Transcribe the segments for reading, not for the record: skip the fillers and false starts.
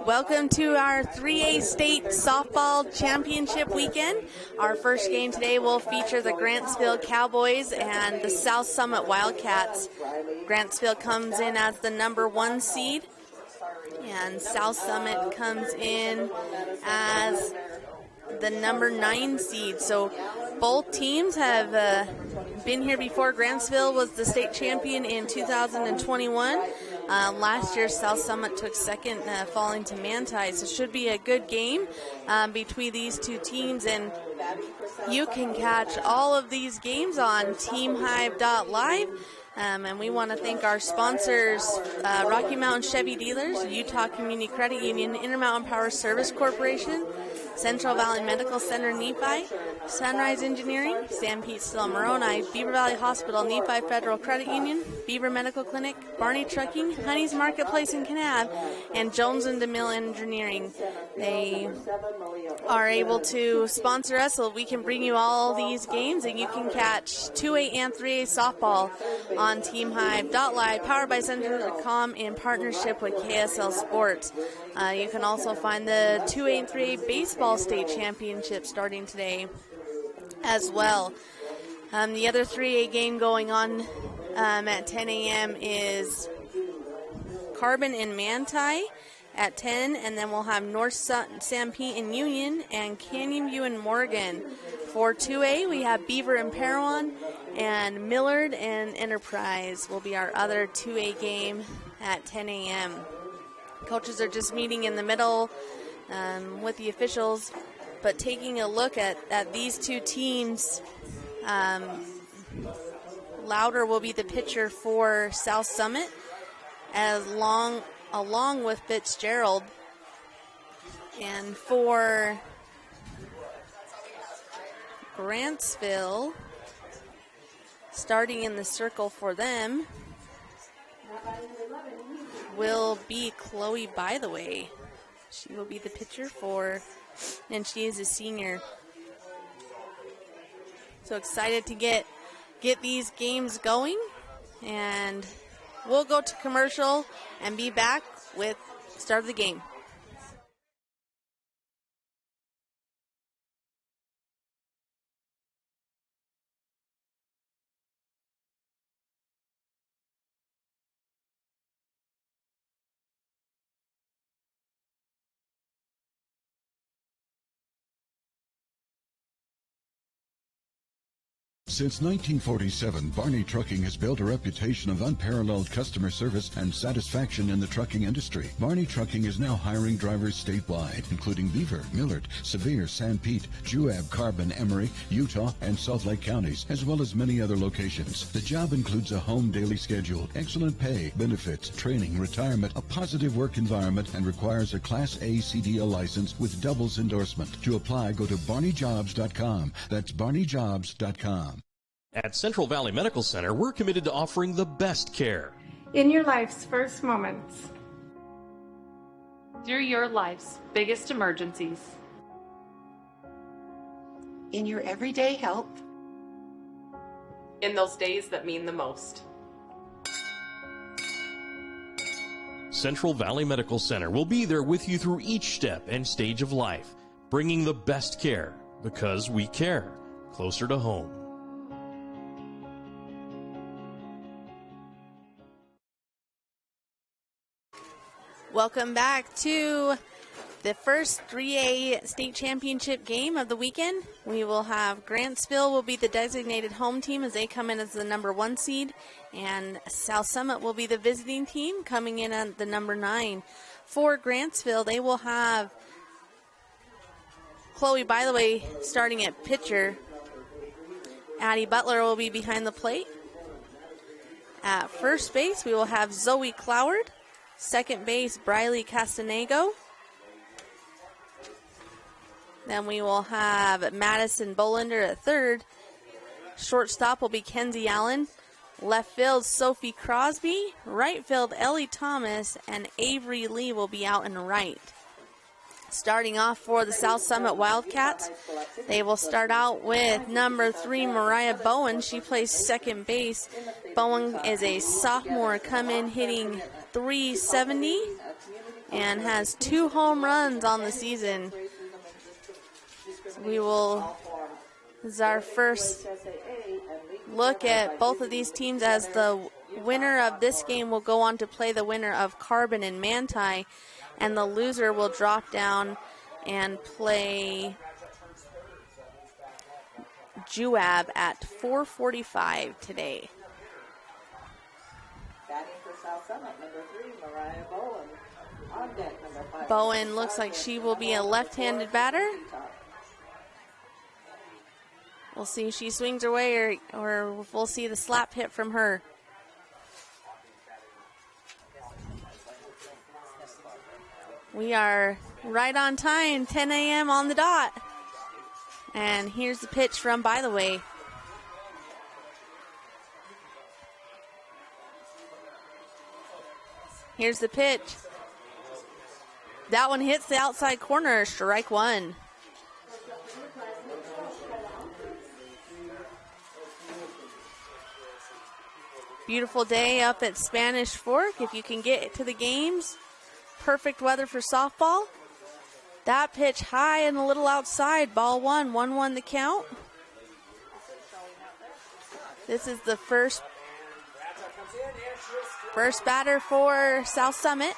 Welcome to our 3A State Softball Championship weekend. Our first game today will feature the Grantsville Cowboys and the South Summit Wildcats. Grantsville comes in as the number 1 seed, and South Summit comes in as the number 9 seed. So both teams have been here before. Grantsville was the state champion in 2021. Last year, South Summit took second, falling to Manti. So it should be a good game between these two teams. And you can catch all of these games on teamhive.live. And we want to thank our sponsors, Rocky Mountain Chevy Dealers, Utah Community Credit Union, Intermountain Power Service Corporation, Central Valley Medical Center, Nephi, Sunrise Engineering, San Pete Steel Moroni, Beaver Valley Hospital, Nephi Federal Credit Union, Beaver Medical Clinic, Barney Trucking, Honey's Marketplace in Kanab, and Jones and DeMille Engineering. They are able to sponsor us so we can bring you all these games, and you can catch 2A and 3A softball on teamhive.live, powered by Central.com in partnership with KSL Sports. You can also find the 2A and 3A baseball state championship starting today as well. The other 3A game going on at 10 a.m. is Carbon and Manti at 10, and then we'll have North San Pete and Union and Canyon View and Morgan. For 2A, we have Beaver and Parowan, and Millard and Enterprise will be our other 2A game at 10 a.m. Coaches are just meeting in the middle with the officials, but taking a look at these two teams, Louder will be the pitcher for South Summit, along with Fitzgerald. And for Grantsville, starting in the circle for them will be Chloe By the Way. She will be the pitcher and she is a senior. So excited to get these games going, and we'll go to commercial and be back with start of the game. Since 1947, Barney Trucking has built a reputation of unparalleled customer service and satisfaction in the trucking industry. Barney Trucking is now hiring drivers statewide, including Beaver, Millard, Sevier, San Pete, Juab, Carbon, Emery, Utah, and Salt Lake counties, as well as many other locations. The job includes a home daily schedule, excellent pay, benefits, training, retirement, a positive work environment, and requires a Class A CDL license with doubles endorsement. To apply, go to barneyjobs.com. That's barneyjobs.com. At Central Valley Medical Center, we're committed to offering the best care. In your life's first moments. Through your life's biggest emergencies. In your everyday help. In those days that mean the most. Central Valley Medical Center will be there with you through each step and stage of life, bringing the best care because we care. Closer to home. Welcome back to the first 3A state championship game of the weekend. We will have Grantsville will be the designated home team as they come in as the number 1 seed, and South Summit will be the visiting team coming in at the number 9. For Grantsville, they will have Chloe By the Way starting at pitcher. Addie Butler will be behind the plate. At first base, we will have Zoe Cloward. Second base, Briley Castanego. Then we will have Madison Bolander at third. Shortstop will be Kenzie Allen. Left field, Sophie Crosby. Right field, Ellie Thomas. And Avery Lee will be out in right. Starting off for the South Summit Wildcats, they will start out with number 3, Mariah Bowen. She plays second base. Bowen is a sophomore, come in hitting .370. and has 2 home runs on the season. This is our first look at both of these teams, as the winner of this game will go on to play the winner of Carbon and Manti, and the loser will drop down and play Juab at 4:45 today. Bowen looks like she will be a left-handed batter. We'll see if she swings her way, or we'll see the slap hit from her. We are right on time, 10 a.m. on the dot. And here's the pitch from By the Way. Here's the pitch. That one hits the outside corner, strike 1. Beautiful day up at Spanish Fork. If you can get to the games, perfect weather for softball. That pitch high and a little outside, ball 1, 1-1 the count. This is the first batter for South Summit.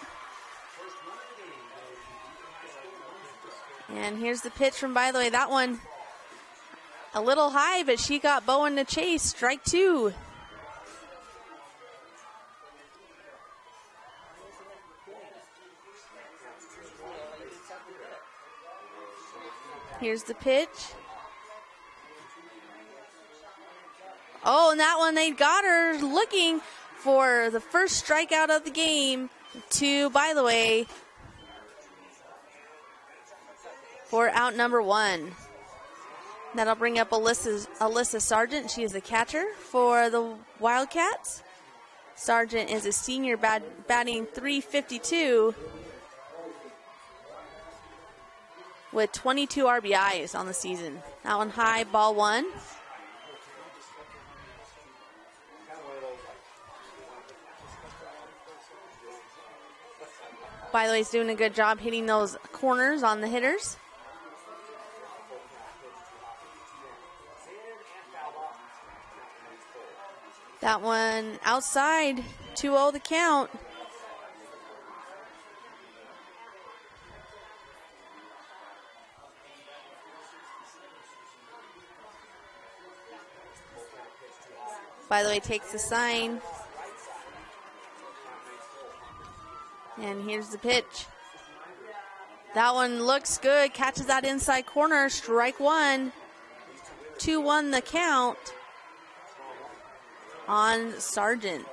And here's the pitch from By the Way. That one a little high, but she got Bowen to chase, strike 2. Here's the pitch. Oh, and that one, they got her looking for the first strikeout of the game to, By the Way, for out number 1. That'll bring up Alyssa Sargent. She is the catcher for the Wildcats. Sargent is a senior batting .352 with 22 RBIs on the season. That one high, ball 1. By the way, he's doing a good job hitting those corners on the hitters. That one outside, 2-0 the count. By the way, takes the sign. And here's the pitch. That one looks good. Catches that inside corner. Strike 1. 2-1 the count on Sargent.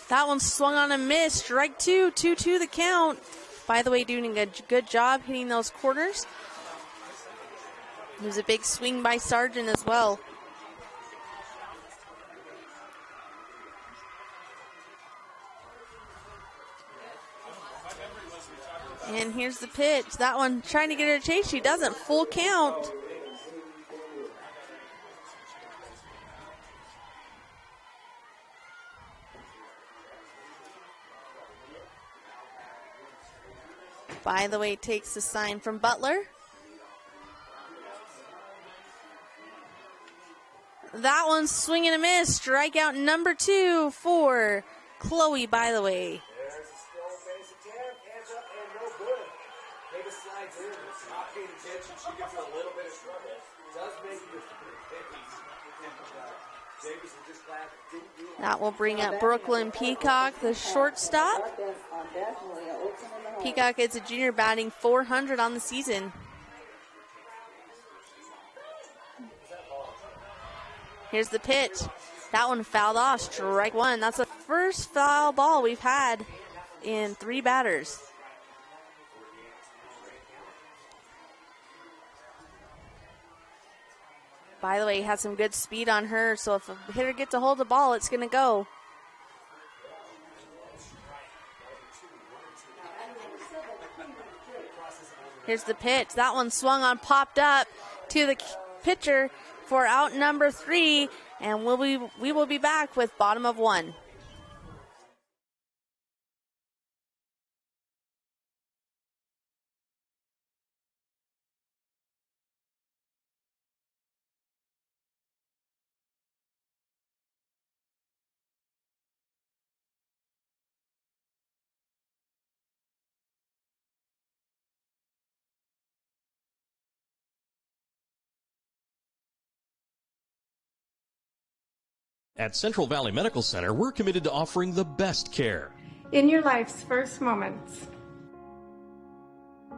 That one swung on a miss. Strike 2. 2-2 the count. By the way, doing a good job hitting those corners. There's a big swing by Sargent as well. And here's the pitch. That one trying to get her to chase. She doesn't. Full count. By the way, takes the sign from Butler. That one's swinging a miss. Strikeout number 2 for Chloe, By the Way. There's a still base attempt. Hands up and no good. Maybe slides in. It's not paying attention. She gets a little bit of struggle. Does make it Davis is just glad it didn't do it. That will bring up Brooklyn Peacock, the shortstop. Peacock is a junior batting .400 on the season. Here's the pitch. That one fouled off. Strike 1. That's the first foul ball we've had in 3 batters. By the way, he had some good speed on her, so if a hitter gets a hold of the ball, it's going to go. Here's the pitch. That one swung on, popped up to the pitcher for out number 3, and we will be back with bottom of 1. At Central Valley Medical Center, we're committed to offering the best care. In your life's first moments.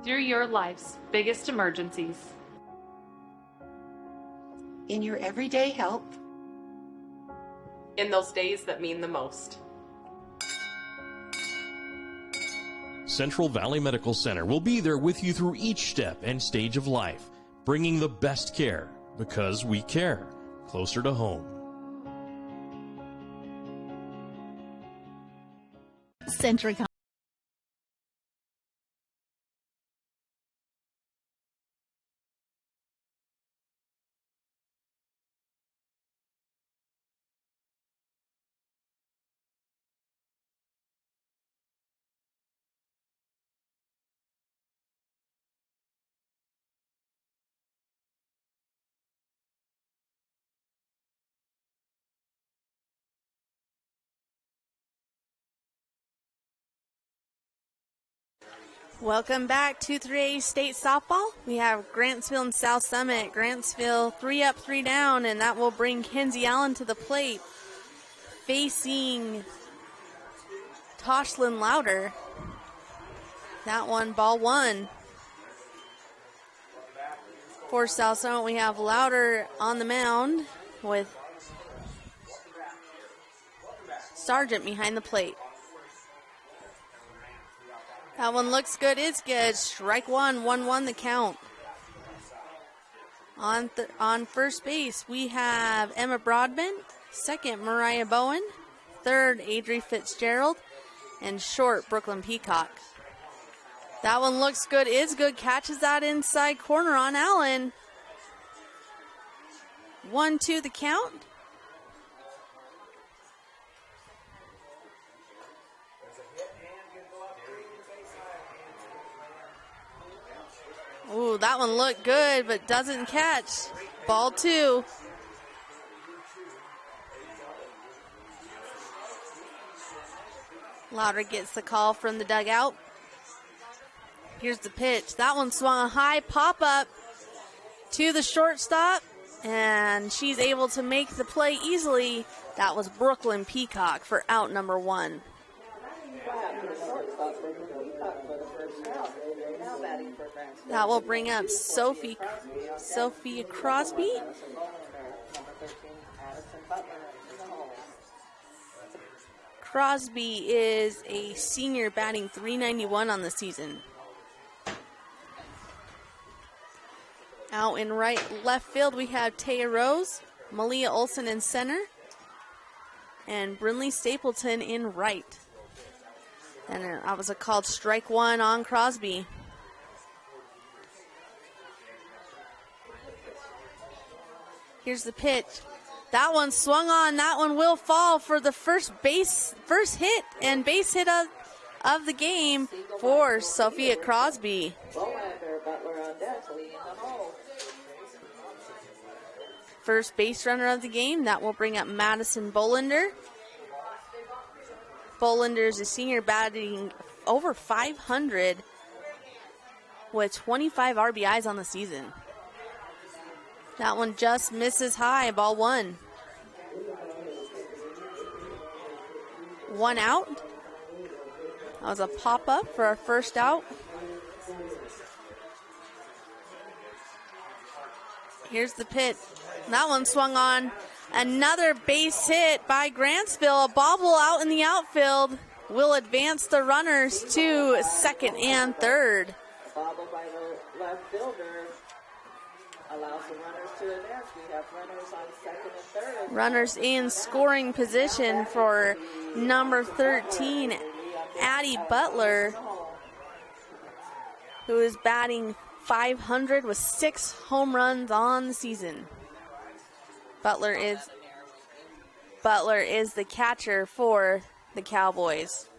Through your life's biggest emergencies. In your everyday help. In those days that mean the most. Central Valley Medical Center will be there with you through each step and stage of life, bringing the best care because we care, closer to home. Centric. Welcome back to 3A State Softball. We have Grantsville and South Summit. Grantsville 3 up, 3 down, and that will bring Kenzie Allen to the plate. Facing Toshlin Louder. That one, ball 1. For South Summit, we have Louder on the mound with Sargent behind the plate. That one looks good, it's good. Strike 1, 1-1 the count. On first base, we have Emma Broadbent. Second, Mariah Bowen. Third, Adri Fitzgerald. And short, Brooklyn Peacock. That one looks good, is good. Catches that inside corner on Allen. 1-2 the count. Ooh, that one looked good, but doesn't catch. Ball 2. Louder gets the call from the dugout. Here's the pitch. That one swung a high pop-up to the shortstop, and she's able to make the play easily. That was Brooklyn Peacock for out number 1. That will bring up Sophia Crosby. Crosby is a senior batting .391 on the season. Out in left field, we have Taya Rose, Malia Olson in center, and Brinley Stapleton in right. And that was called strike 1 on Crosby. Here's the pitch. That one swung on. That one will fall for the first hit and base hit of the game for Sophia Crosby. First base runner of the game. That will bring up Madison Bolander. Bolander is a senior batting over 500 with 25 RBIs on the season. That one just misses high, ball 1. 1 out. That was a pop-up for our first out. Here's the pitch. That one swung on. Another base hit by Grantsville. A bobble out in the outfield will advance the runners to second and third. Bobble by the left fielder allows the runners to advance. We have runners on second and third. Runners in scoring position for number 13, Addie Butler, who is batting .500 with 6 home runs on the season. Butler is the catcher for the Cowboys.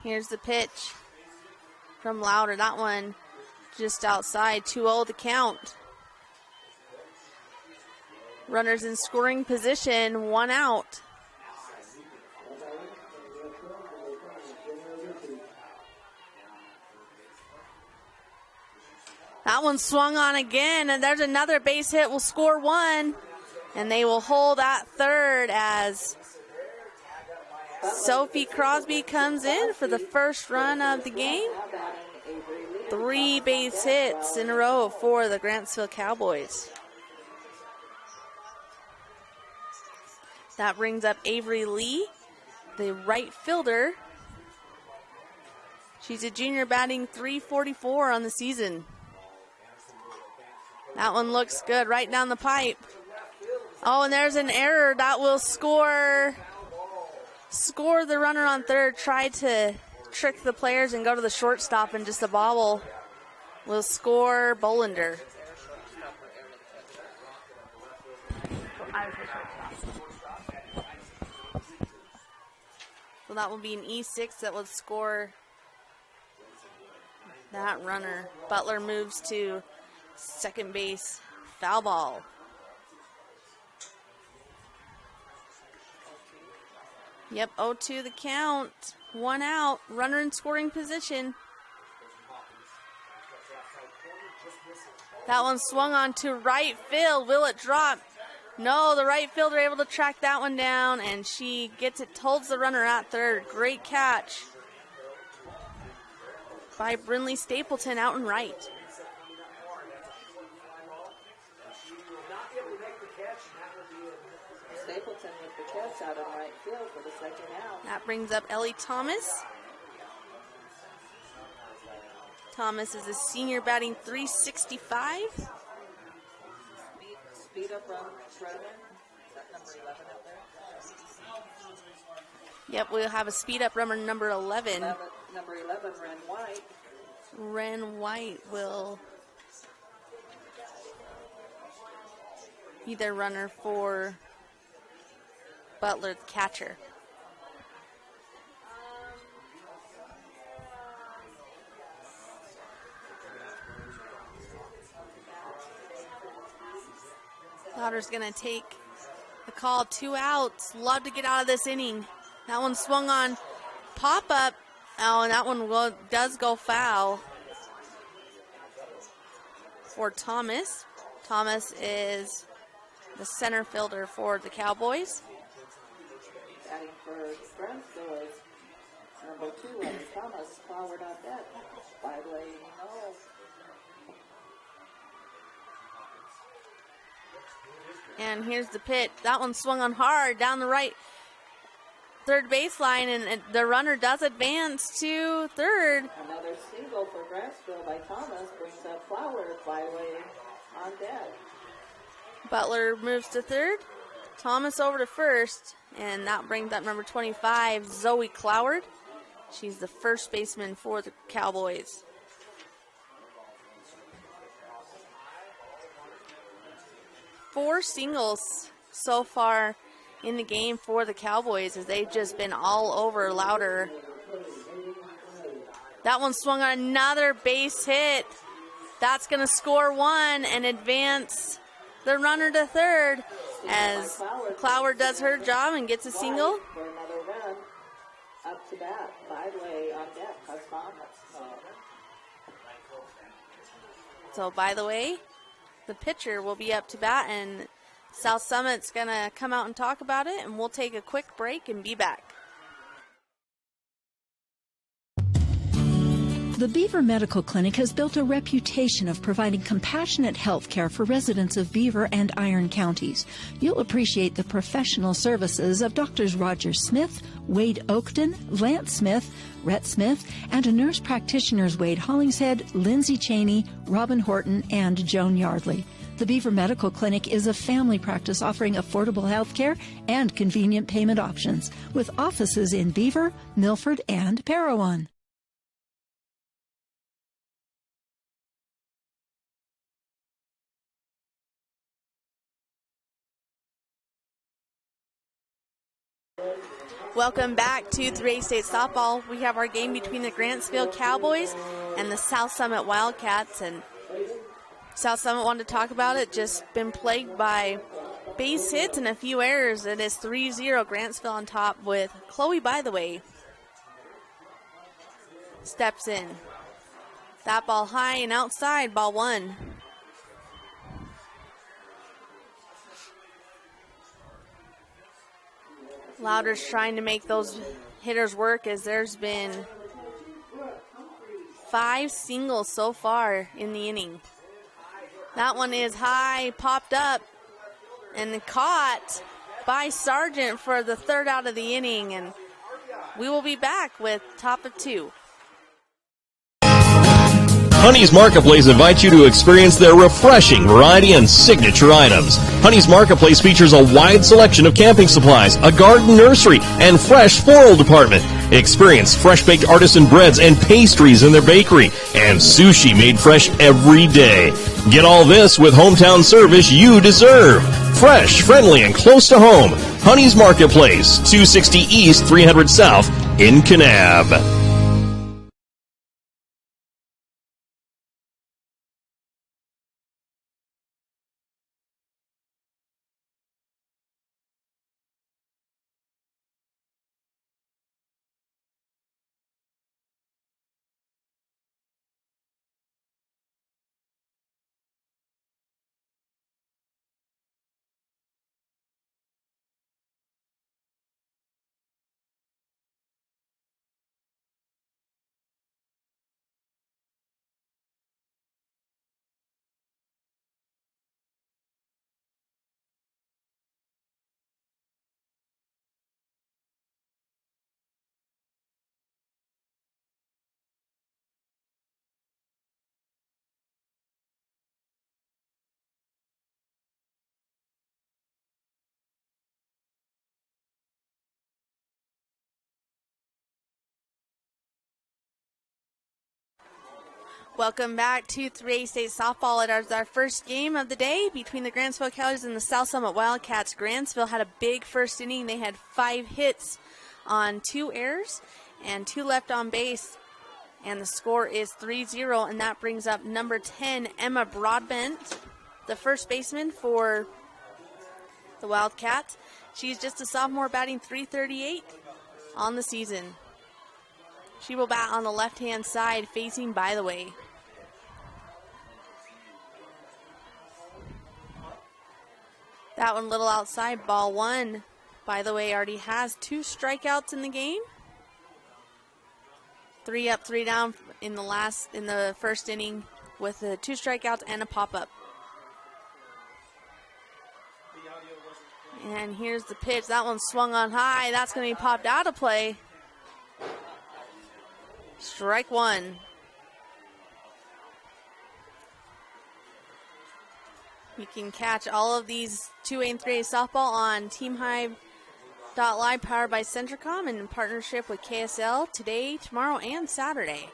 Here's the pitch from Louder. That one just outside, 2-0 to count. Runners in scoring position, 1 out. That one swung on again, and there's another base hit. Will score 1, and they will hold at third as Sophie Crosby comes in for the first run of the game. 3 base hits in a row for the Grantsville Cowboys. That brings up Avery Lee, the right fielder. She's a junior, batting .344 on the season. That one looks good right down the pipe. Oh, and there's an error. That will score the runner on third. Tried to trick the players and go to the shortstop, and just a bobble will score Bolander. So that will be an E6 that would score that runner. Butler moves to second base, foul ball. Yep, 0-2 the count. 1 out, runner in scoring position. That one swung on to right field. Will it drop? No, the right fielder able to track that one down, and she gets it, holds the runner at third. Great catch by Brinley Stapleton out and right. Stapleton with the catch out in right field for the second out. That brings up Ellie Thomas. Thomas is a senior, batting .365. Speed up run, runner. Is that number 11 out there? Yep, we'll have a speed up runner number 11. Number 11, Ren White. Ren White will be their runner for Butler, the catcher. Louder's going to take the call, 2 outs. Love to get out of this inning. That one swung on pop-up. Oh, and that one does go foul for Thomas. Thomas is the center fielder for the Cowboys. Batting for Grantsville is number 2, and Thomas forward on that. By the way, no. And here's the pitch. That one swung on hard down the right third baseline, and the runner does advance to third. Another single for Grantsville by Thomas brings up Flower flyway on deck. Butler moves to third. Thomas over to first, and that brings up number 25, Zoe Cloward. She's the first baseman for the Cowboys. Four singles so far in the game for the Cowboys, as they've just been all over Louder. That one swung on another base hit. That's going to score 1 and advance the runner to third, as Cloward does her job and gets a single. For another run, up to bat, Byway on deck, So, by the way, the pitcher will be up to bat, and South Summit's going to come out and talk about it, and we'll take a quick break and be back. The Beaver Medical Clinic has built a reputation of providing compassionate health care for residents of Beaver and Iron counties. You'll appreciate the professional services of Drs. Roger Smith, Wade Oakton, Lance Smith, Rhett Smith, and nurse practitioners Wade Hollingshead, Lindsay Cheney, Robin Horton, and Joan Yardley. The Beaver Medical Clinic is a family practice offering affordable health care and convenient payment options with offices in Beaver, Milford, and Parowan. Welcome back to 3A State Softball. We have our game between the Grantsville Cowboys and the South Summit Wildcats. And South Summit wanted to talk about it. Just been plagued by base hits and a few errors. It is 3-0 Grantsville on top with Chloe, by the way, steps in. That ball high and outside, ball one. Louder's trying to make those hitters work as there's been 5 singles so far in the inning. That one is high, popped up, and caught by Sargent for the 3rd out of the inning. And we will be back with top of 2. Honey's Marketplace invites you to experience their refreshing variety and signature items. Honey's Marketplace features a wide selection of camping supplies, a garden nursery, and fresh floral department. Experience fresh-baked artisan breads and pastries in their bakery, and sushi made fresh every day. Get all this with hometown service you deserve. Fresh, friendly, and close to home. Honey's Marketplace, 260 East, 300 South in Kanab. Welcome back to 3A State Softball. It is our first game of the day between the Grantsville Cowboys and the South Summit Wildcats. Grantsville had a big first inning. They had 5 hits on 2 errors and 2 left on base. And the score is 3-0, and that brings up number 10, Emma Broadbent, the first baseman for the Wildcats. She's just a sophomore, batting .338 on the season. She will bat on the left-hand side, facing by the way. That one little outside, ball one. By the way, already has 2 strikeouts in the game. 3 up, 3 down in the first inning with the 2 strikeouts and a pop-up. And here's the pitch. That one swung on high. That's going to be popped out of play. Strike 1. You can catch all of these 2A and 3A softball on TeamHive.live, powered by Centricom in partnership with KSL today, tomorrow, and Saturday.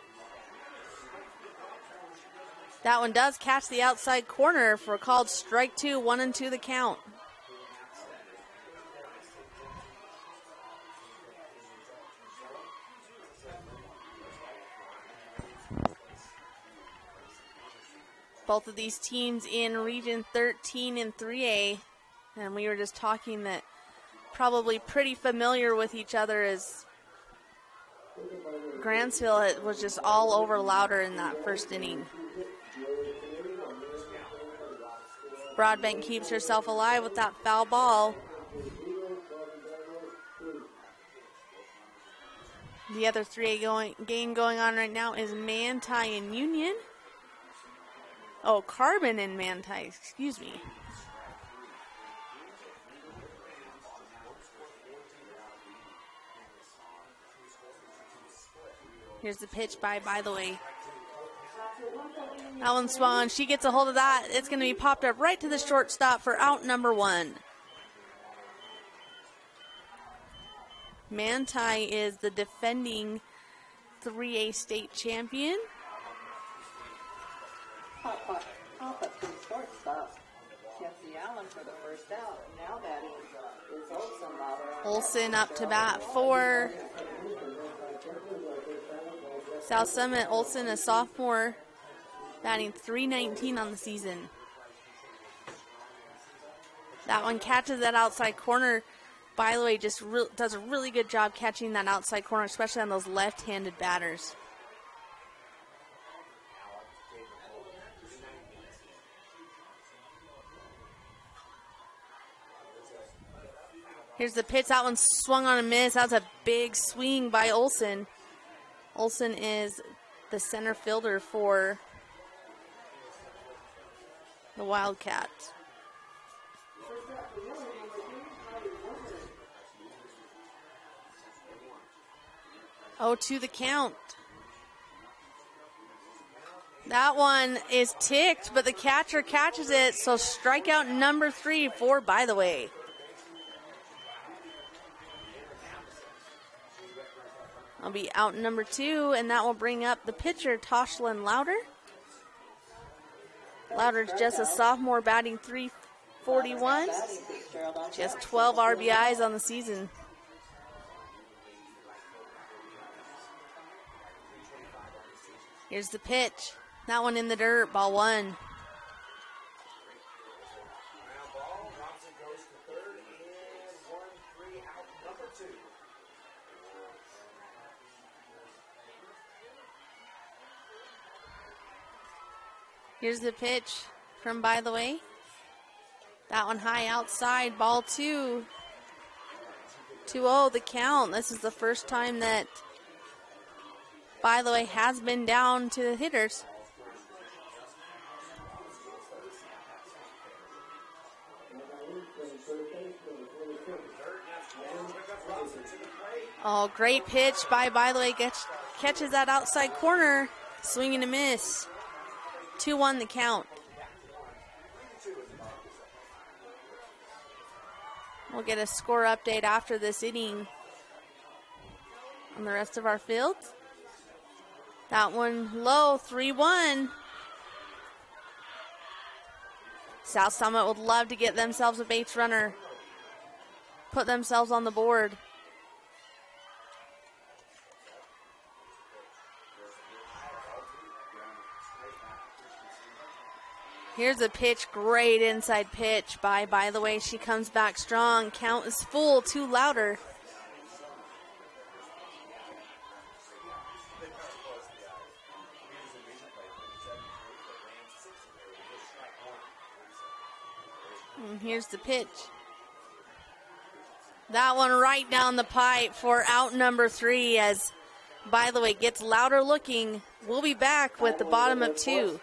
That one does catch the outside corner for called strike 2, 1-2 the count. Both of these teams in Region 13 and 3A, and we were just talking that probably pretty familiar with each other as Grantsville was just all over Louder in that first inning. Broadbent keeps herself alive with that foul ball. The other 3A game going on right now is Manti and Union. Oh, Carbon and Manti, excuse me. Here's the pitch by the way. That one swung. She gets a hold of that. It's going to be popped up right to the shortstop for out number 1. Manti is the defending 3A state champion. Pop up to the shortstop. Jesse Allen for the first out. Now batting is Olsen. Olsen up to bat for South Summit. Olsen, a sophomore, batting .319 on the season. That one catches that outside corner. By the way, just does a really good job catching that outside corner, especially on those left-handed batters. Here's the pitch. That one swung on a miss. That was a big swing by Olsen. Olsen is the center fielder for the Wildcats. Oh, to the count. That one is ticked, but the catcher catches it, so strikeout number 3 for By the Way. I'll be out number 2, and that will bring up the pitcher, Toshlin Louder. Louder's just a sophomore, batting .341. Just 12 RBIs on the season. Here's the pitch. That one in the dirt, ball 1. Here's the pitch from By the Way. That one high outside, ball 2. 2-0 the count. This is the first time that By the Way has been down to the hitters. Oh, great pitch by the Way. Catches that outside corner. Swing and a miss. 2-1 the count. We'll get a score update after this inning on the rest of our field. That one low, 3-1. South Summit would love to get themselves a base runner, put themselves on the board. Here's a pitch, great inside pitch by the Way. She comes back strong. Count is full, 2 Louder. And here's the pitch. That one right down the pipe for out number 3 as By the Way gets Louder looking. We'll be back with the bottom of 2.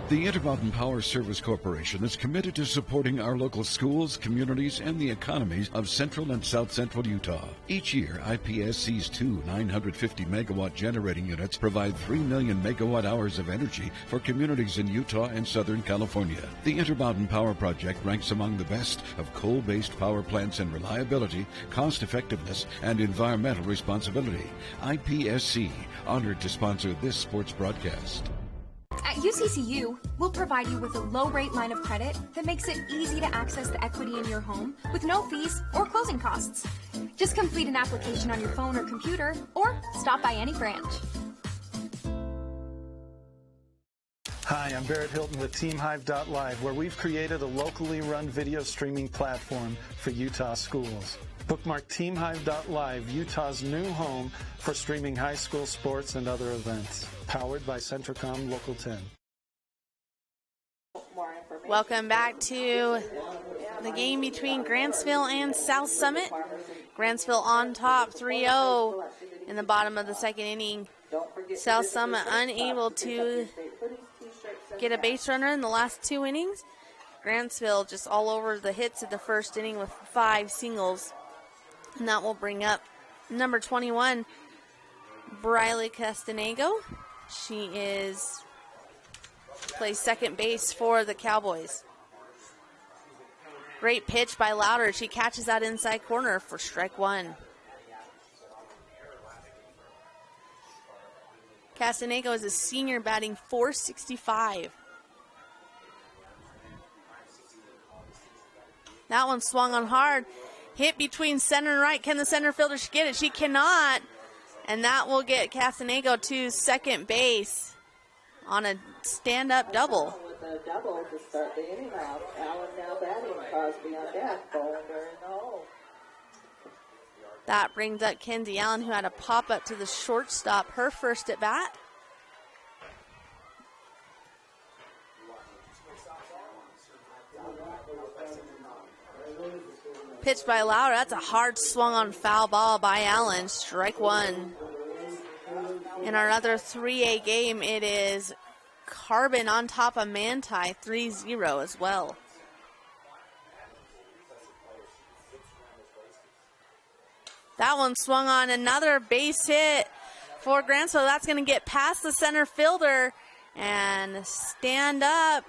The Intermountain Power Service Corporation is committed to supporting our local schools, communities, and the economies of central and south central Utah. Each year, IPSC's 2 950-megawatt generating units provide 3 million megawatt hours of energy for communities in Utah and Southern California. The Intermountain Power Project ranks among the best of coal-based power plants in reliability, cost-effectiveness, and environmental responsibility. IPSC, honored to sponsor this sports broadcast. At UCCU, we'll provide you with a low-rate line of credit that makes it easy to access the equity in your home with no fees or closing costs. Just complete an application on your phone or computer, or stop by any branch. Hi, I'm Barrett Hilton with TeamHive.live, where we've created a locally run video streaming platform for Utah schools. Bookmark TeamHive.live, Utah's new home for streaming high school sports and other events. Powered by Centricom Local 10. More Welcome back to the game between Grantsville and South Summit. Grantsville on top 3-0 in the bottom of the second inning. South Summit unable to get a base runner in the last 2 innings. Grantsville just all over the hits of the first inning with 5 singles. And that will bring up number 21, Briley Castanego. She plays second base for the Cowboys. Great pitch by Louder. She catches that inside corner for strike 1. Castanego is a senior batting .465. That one swung on hard. Hit between center and right. Can the center fielder get it? She cannot. And that will get Castanego to second base on a stand-up double. With a double to start the inning off. Allen now batting. Crosby on deck. Bowler in the hole. That brings up Kenzie Allen, who had a pop-up to the shortstop, her first at bat. Pitch by Louder. That's a hard swung on foul ball by Allen. Strike 1. In our other 3A game, it is Carbon on top of Manti, 3-0 as well. That one swung on, another base hit for Grantsville. That's going to get past the center fielder, and stand up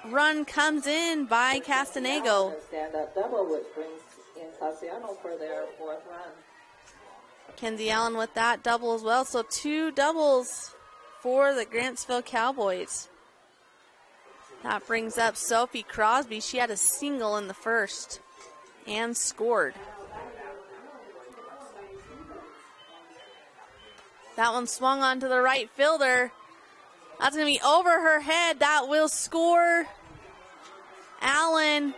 run comes in by Castanego. Stand up double, which brings in Cassiano for their 4th run. Kenzie Allen with that double as well. So 2 doubles for the Grantsville Cowboys. That brings up Sophie Crosby. She had a single in the first and scored. That one swung onto the right fielder. That's going to be over her head. That will score Allen.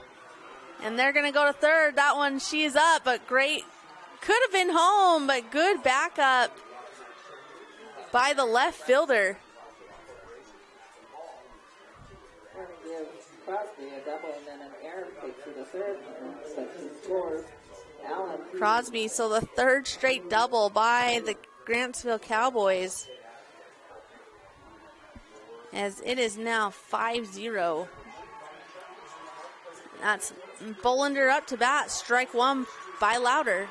And they're going to go to third. That one, she's up, but great. Could have been home, but good backup by the left fielder. We're going to give Crosby a double and then an error pick to the third one, so she scores. Allen. Crosby, so the 3rd straight double by the Grantsville Cowboys, as it is now 5-0. That's Bollinger up to bat. Strike 1 by Louder.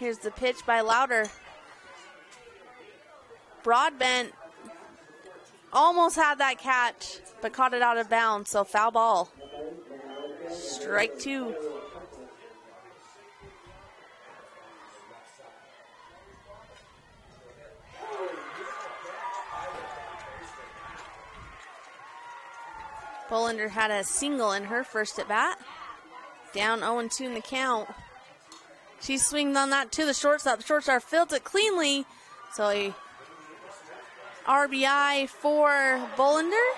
Here's the pitch by Louder. Broadbent almost had that catch, but caught it out of bounds, so foul ball. Strike 2. Bollinger had a single in her first at bat. Down 0-2 in the count. She swings on that to the shortstop. The shortstop fields it cleanly. So a RBI for Bollinger.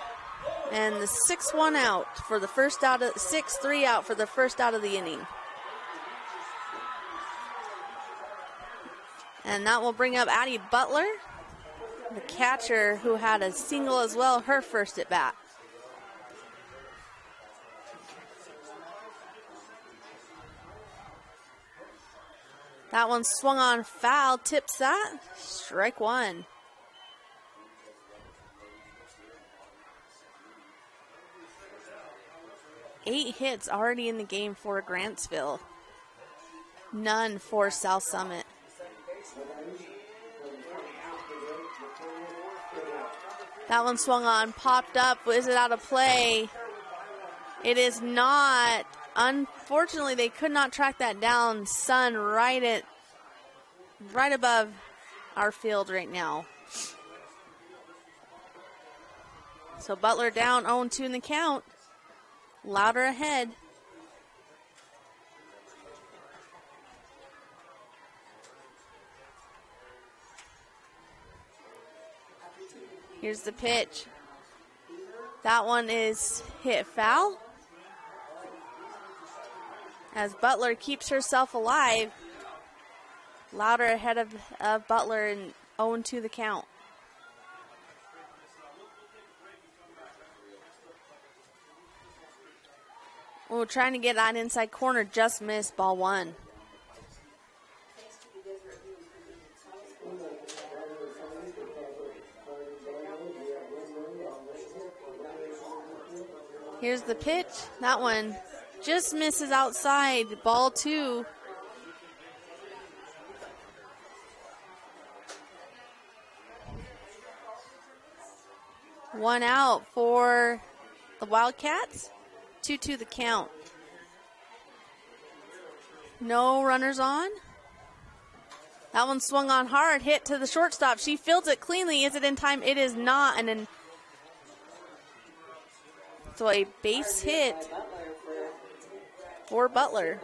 And the 6-1 out for the first out of 6-3 out for the first out of the inning. And that will bring up Addie Butler, the catcher, who had a single as well, her first at bat. That one swung on foul, tips that. Strike 1. Eight hits already in the game for Grantsville. None for South Summit. That one swung on, popped up. Is it out of play? It is not. Unfortunately, they could not track that down. Sun right above our field right now. So Butler down 0-2 in the count. Louder ahead. Here's the pitch. That one is hit foul, as Butler keeps herself alive. Louder ahead of Butler and 0-2 the count. Oh, trying to get that inside corner, just missed, ball one. Here's the pitch. That one just misses outside, ball two. One out for the Wildcats. 2-2 the count. No runners on. That one swung on hard, hit to the shortstop. She fields it cleanly. Is it in time? It is not. And then so a base hit for Butler.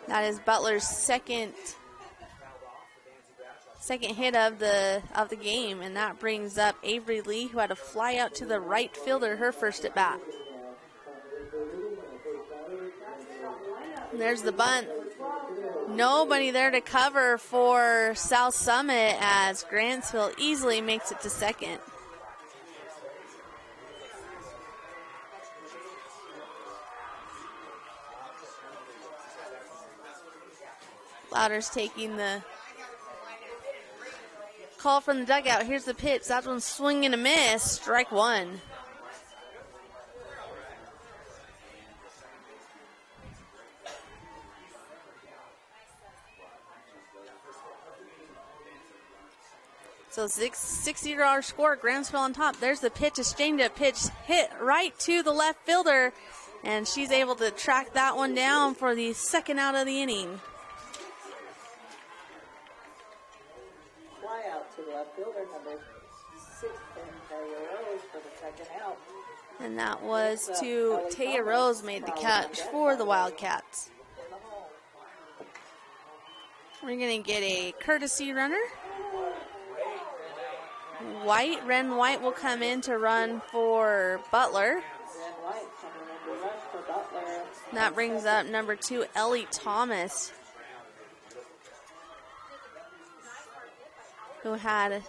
That is Butler's second hit of the game, and that brings up Avery Lee, who had a fly out to the right fielder, her first at bat. And there's the bunt. Nobody there to cover for South Summit as Grantsville easily makes it to second. Louder's taking the call from the dugout. Here's the pitch. That one's swing and a miss. Strike one. So 6-0 our score. Grantsville on top. There's the pitch. A change-up pitch hit right to the left fielder, and she's able to track that one down for the second out of the inning. Fly out to the left fielder, number 6, Taya Rose for the second out. And that was to Taya Rose made the catch for the Wildcats. We're going to get a courtesy runner. Ren White will come in to run for Butler. And that brings up number 2, Ellie Thomas, who had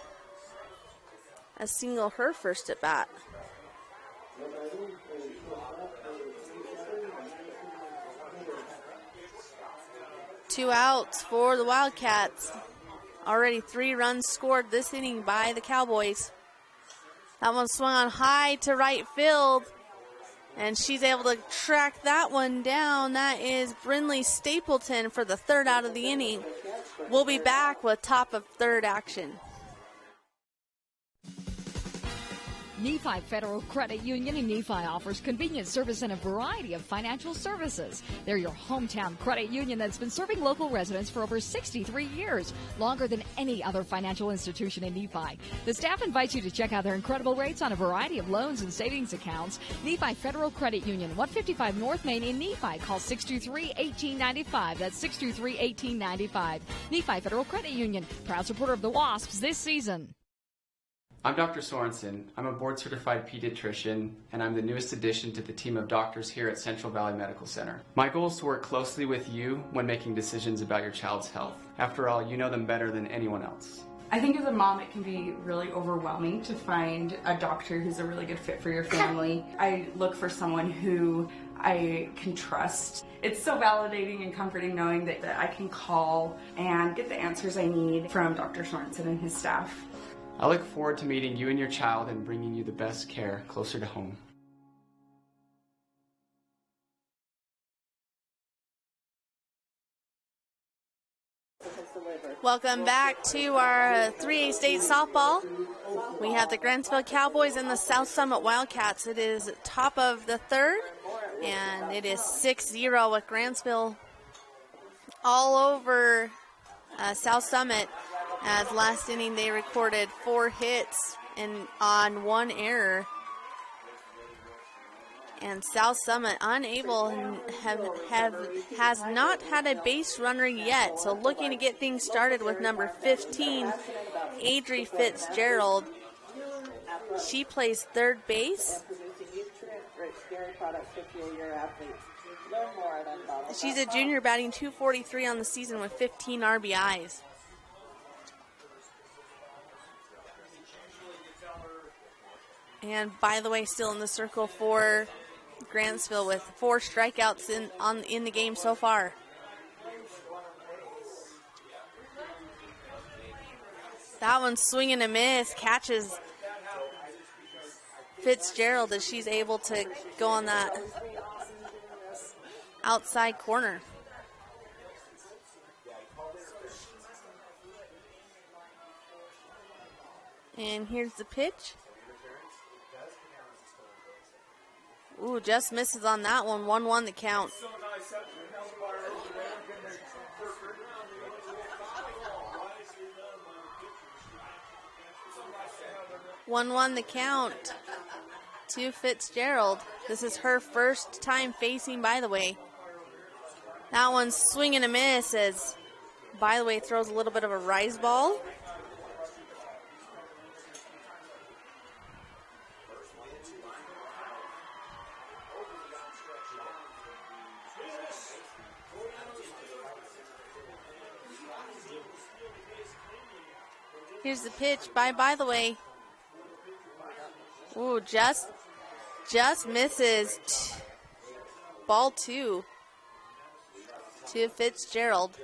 a single her first at bat. Two outs for the Wildcats. Already 3 runs scored this inning by the Cowboys. That one swung on high to right field, and she's able to track that one down. That is Brinley Stapleton for the third out of the inning. We'll be back with top of third action. Nephi Federal Credit Union in Nephi offers convenient service and a variety of financial services. They're your hometown credit union that's been serving local residents for over 63 years, longer than any other financial institution in Nephi. The staff invites you to check out their incredible rates on a variety of loans and savings accounts. Nephi Federal Credit Union, 155 North Main in Nephi. Call 623-1895. That's 623-1895. Nephi Federal Credit Union, proud supporter of the Wasps this season. I'm Dr. Sorensen. I'm a board-certified pediatrician, and I'm the newest addition to the team of doctors here at Central Valley Medical Center. My goal is to work closely with you when making decisions about your child's health. After all, you know them better than anyone else. I think as a mom, it can be really overwhelming to find a doctor who's a really good fit for your family. I look for someone who I can trust. It's so validating and comforting knowing that I can call and get the answers I need from Dr. Sorensen and his staff. I look forward to meeting you and your child and bringing you the best care closer to home. Welcome back to our 3A state softball. We have the Grantsville Cowboys and the South Summit Wildcats. It is top of the third, and it is 6-0 with Grantsville all over South Summit. As last inning they recorded 4 hits and on 1 error. And South Summit unable and has not had a base runner yet. So looking to get things started with number 15, Adri Fitzgerald. She plays third base. dairy products to fuel your athletes. Learn more at unbottled.com. She's a junior, batting .243 on the season with 15 RBIs. And by the way, still in the circle for Grantsville with 4 strikeouts in the game so far. That one's swing and a miss, catches Fitzgerald as she's able to go on that outside corner. And here's the pitch. Ooh, just misses on that one. 1-1 the count. 1-1 the count to Fitzgerald. This is her first time facing By the Way. That one's swing and a miss as By the Way throws a little bit of a rise ball. Here's the pitch by the Way. Ooh, just misses. Ball 2 to Fitzgerald.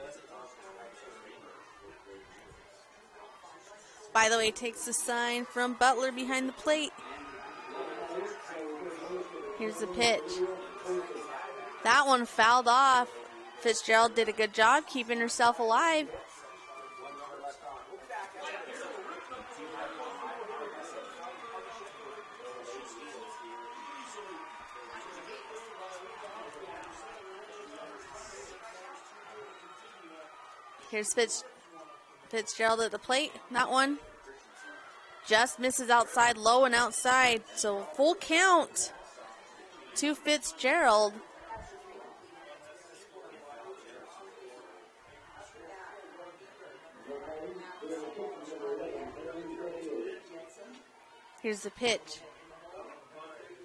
By the Way takes the sign from Butler behind the plate. Here's the pitch. That one fouled off. Fitzgerald did a good job keeping herself alive. Here's Fitzgerald at the plate. That one just misses outside, low and outside. So full count to Fitzgerald. Here's the pitch.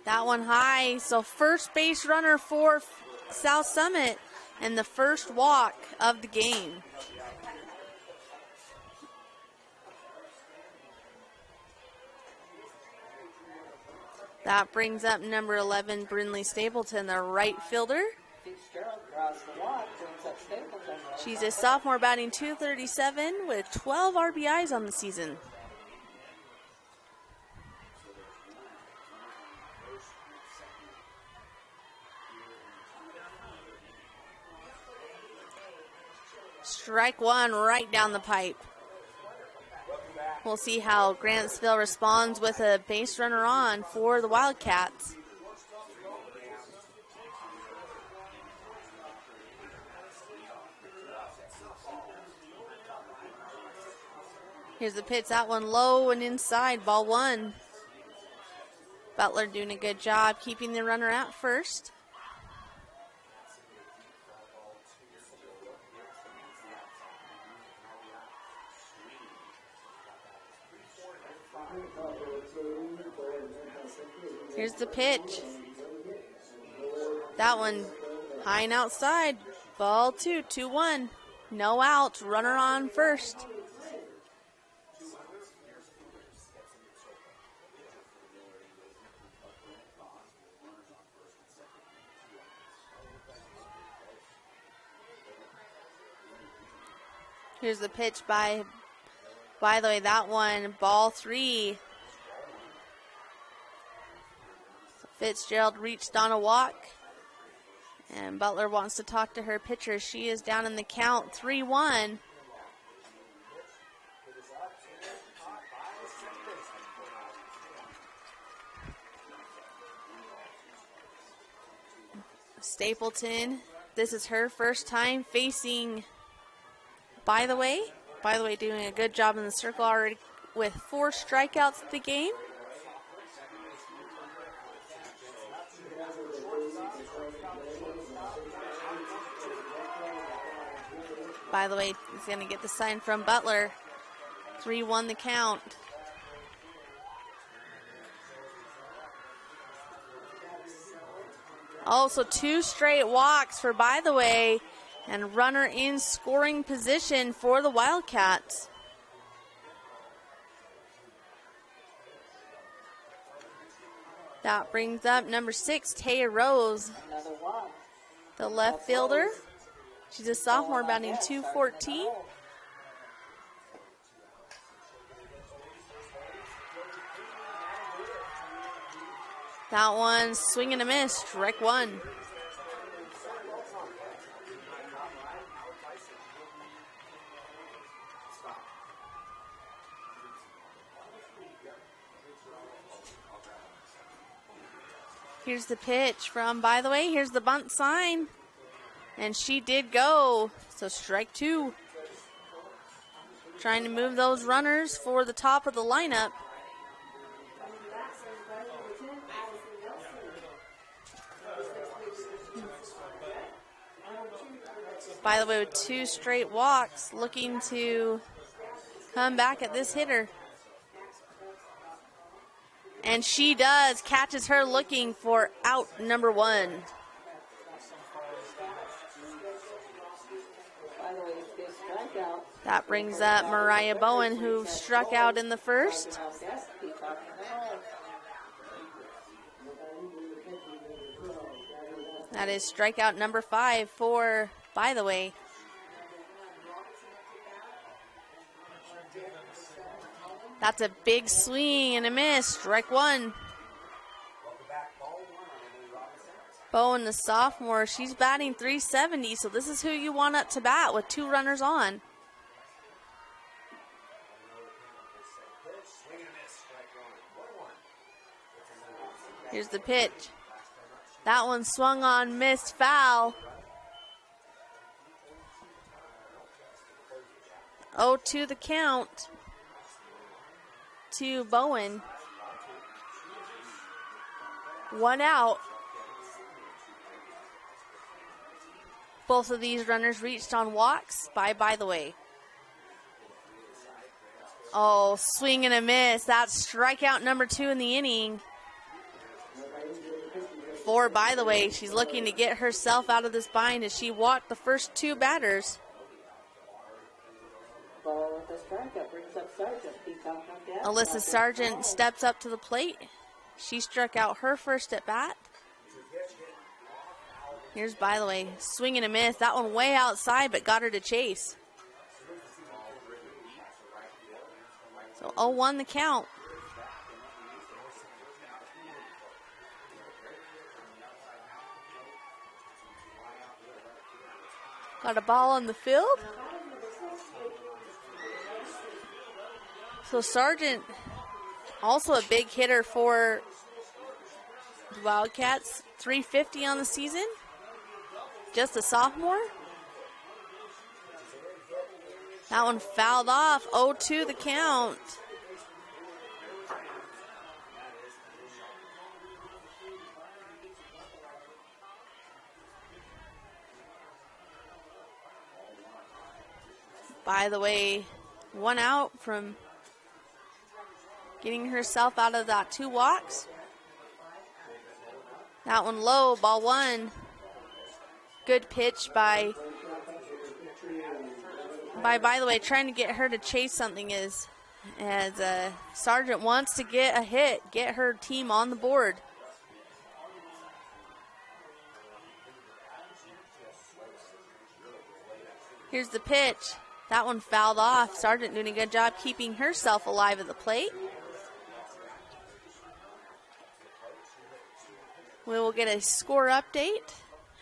That one high. So first base runner for South Summit and the first walk of the game. That brings up number 11, Brindley Stapleton, the right fielder. She's a sophomore batting .237 with 12 RBIs on the season. Strike one right down the pipe. We'll see how Grantsville responds with a base runner on for the Wildcats. Here's the pitch. That one low and inside. Ball 1. Butler doing a good job keeping the runner at first. Here's the pitch. That one high and outside. Ball 2, 2-1. No out. Runner on first. Here's the pitch by the way, that one, ball 3. Fitzgerald reached on a walk, and Butler wants to talk to her pitcher. She is down in the count, 3-1. Stapleton, this is her first time facing By the Way. By the Way, doing a good job in the circle already with 4 strikeouts of the game. By the way, he's going to get the sign from Butler. 3-1 the count. Oh, so 2 straight walks for By the Way, and runner in scoring position for the Wildcats. That brings up number 6, Taya Rose, the left fielder. She's a sophomore, batting .214. That one swing and a miss, strike 1. Here's the pitch from By the Way. Here's the bunt sign. And she did go, so strike 2. Trying to move those runners for the top of the lineup. By the Way with 2 straight walks, looking to come back at this hitter. And she does, catches her looking for out number 1. That brings up Mariah Bowen, who struck out in the first. That is strikeout number 5 for By the Way. That's a big swing and a miss, strike 1. Bowen, the sophomore, she's batting .370, so this is who you want up to bat with 2 runners on. Here's the pitch. That one swung on, missed, foul. 0-2 the count to Bowen. 1 out. Both of these runners reached on walks by the Way. Oh, swing and a miss. That's strikeout number 2 in the inning. For By the Way, she's looking to get herself out of this bind as she walked the first 2 batters. Alyssa Sargent steps up to the plate. She struck out her first at bat. Here's By the Way, swing and a miss. That one way outside, but got her to chase. So 0-1 the count. Got a ball on the field. So Sargent, also a big hitter for the Wildcats. .350 on the season. Just a sophomore. That one fouled off. 0-2 the count. By the Way, 1 out from getting herself out of that 2 walks. That one low, ball 1. Good pitch by the Way, trying to get her to chase something as Sargent wants to get a hit, get her team on the board. Here's the pitch. That one fouled off. Sargent doing a good job keeping herself alive at the plate. We will get a score update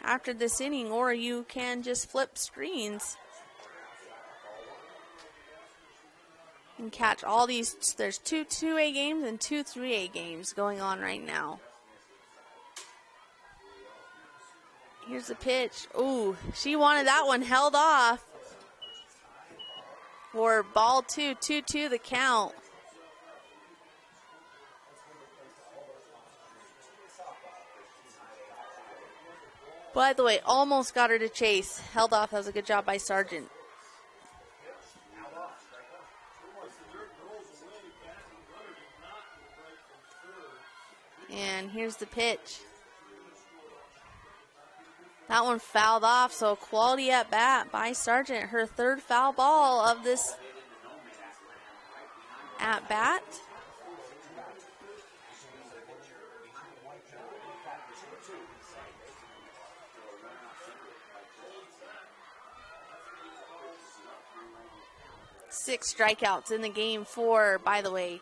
after this inning, or you can just flip screens and catch all these. There's 2 2A games and 2 3A games going on right now. Here's the pitch. Ooh, she wanted that one held off for ball 2, 2-2 the count. By the way, almost got her to chase. Held off. That was a good job by Sargent. And here's the pitch. That one fouled off, so quality at bat by Sargent. Her third foul ball of this at bat. Six strikeouts in the game for, by the way.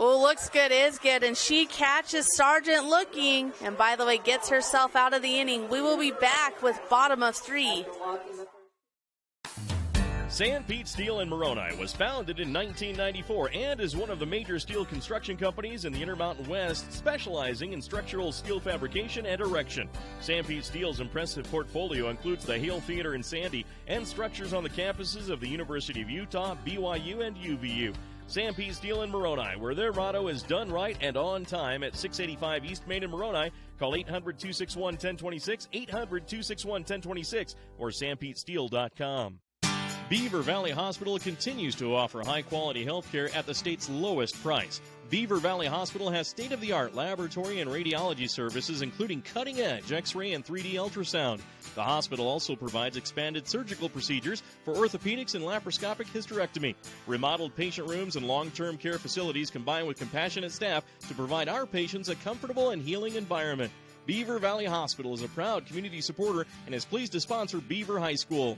Oh, looks good, is good, and she catches Sargent looking, and by the way, gets herself out of the inning. We will be back with bottom of three. San Pete Steel in Moroni was founded in 1994 and is one of the major steel construction companies in the Intermountain West, specializing in structural steel fabrication and erection. San Pete Steel's impressive portfolio includes the Hale Theater in Sandy and structures on the campuses of the University of Utah, BYU, and UVU. San Pete Steel in Moroni, where their motto is done right and on time, at 685 East Main in Moroni. Call 800-261-1026, 800-261-1026, or sanpetesteel.com. Beaver Valley Hospital continues to offer high-quality health care at the state's lowest price. Beaver Valley Hospital has state-of-the-art laboratory and radiology services, including cutting-edge X-ray and 3D ultrasound. The hospital also provides expanded surgical procedures for orthopedics and laparoscopic hysterectomy. Remodeled patient rooms and long-term care facilities combine with compassionate staff to provide our patients a comfortable and healing environment. Beaver Valley Hospital is a proud community supporter and is pleased to sponsor Beaver High School.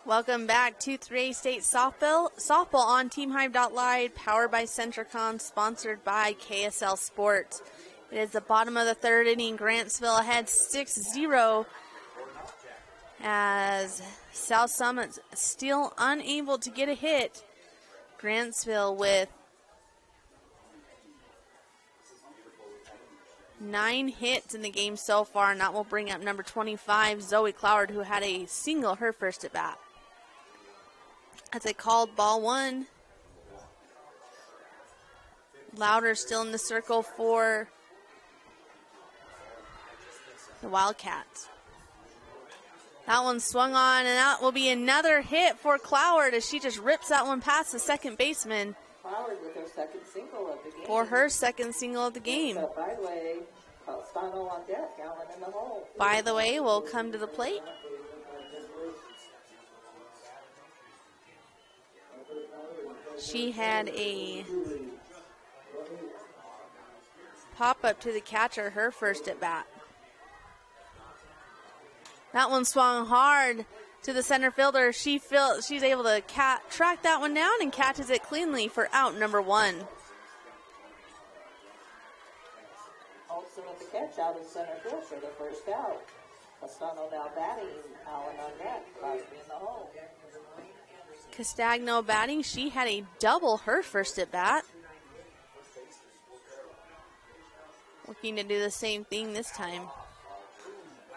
Welcome back to 3A State Softball on TeamHive.live, powered by Centricon, sponsored by KSL Sports. It is the bottom of the third inning. Grantsville ahead 6-0 as South Summit still unable to get a hit. Grantsville with 9 hits in the game so far, and that will bring up number 25, Zoe Cloward, who had a single her first at bat. As they called ball one. Louder still in the circle for the Wildcats. That one swung on, and that will be another hit for Cloward as she just rips that one past the second baseman. Cloward with her second single of the game. For her second single of the game. So, by the way, Stano on deck, Allen in the hole. By the way, will come to the plate. She had a pop up to the catcher, her first at bat. That one swung hard to the center fielder. She's able to track that one down and catches it cleanly for out number 1. Also with the catch out in center field for the first out. Castano now batting, Allen on deck, Crosby in the hole. Castagno batting. She had a double her first at bat. Looking to do the same thing this time.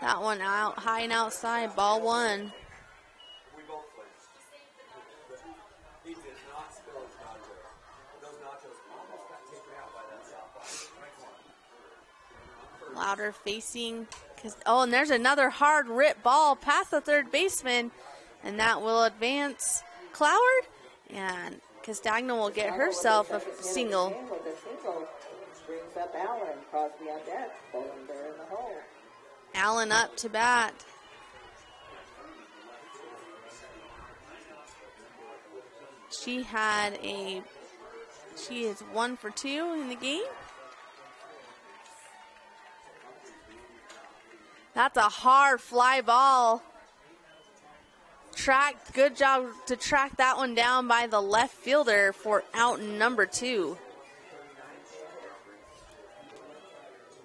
That one out high and outside, ball 1. Louder facing, and there's another hard rip ball past the third baseman, and that will advance Cloward, and Castagno will get herself a single. Brings up Allen, Crosby on deck, Bowling there in the hole. Allen up to bat. She is 1 for 2 in the game. That's a hard fly ball. Good job to track that one down by the left fielder for out number 2.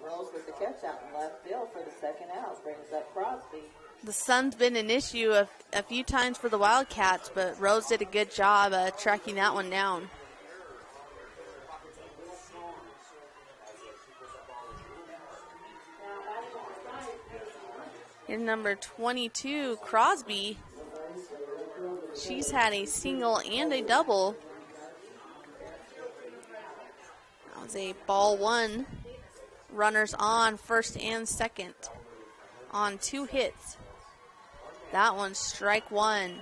Rose with the catch out in left field for the second out. Brings up Crosby. The sun's been an issue a few times for the Wildcats, but Rose did a good job tracking that one down. Here's number 22, Crosby. She's had a single and a double. That was a ball one. Runners on first and second on 2 hits. That one's strike one.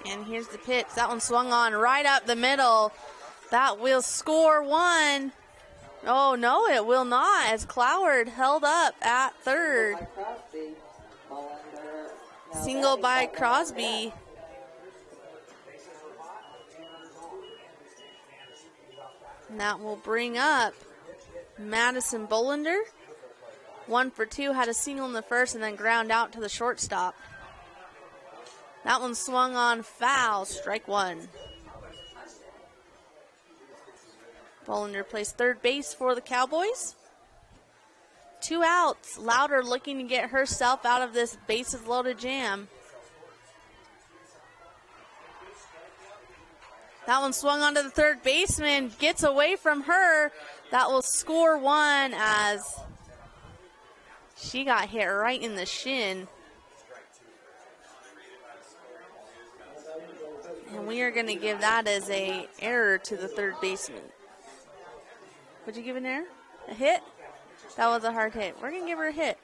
And here's the pitch. That one swung on right up the middle. That will score one. Oh, no, it will not, as Cloward held up at third. Single by Crosby. And that will bring up Madison Bolander. 1 for 2, had a single in the first and then ground out to the shortstop. That one swung on foul, strike one. Bolander plays third base for the Cowboys. 2 outs. Louder looking to get herself out of this bases loaded jam. That one swung onto the third baseman, gets away from her. That will score one as she got hit right in the shin. And we are going to give that as an error to the third baseman. Would you give an error? A hit? That was a hard hit. We're going to give her a hit.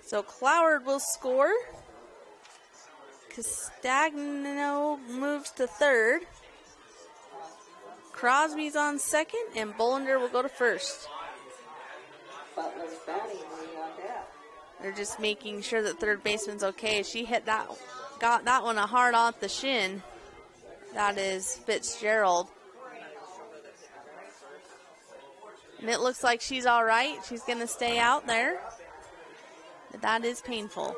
So Cloward will score. Castagno moves to third. Crosby's on second, and Bolander will go to first. Butler's batting on that. They're just making sure that third baseman's okay. She hit that, got that one a hard off the shin. That is Fitzgerald. And it looks like she's all right. She's going to stay out there. But that is painful.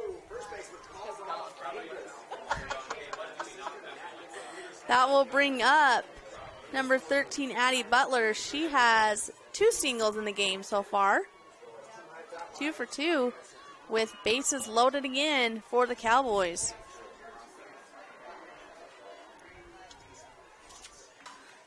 That will bring up number 13, Addie Butler. She has 2 singles in the game so far. 2 for 2 with bases loaded again for the Cowboys.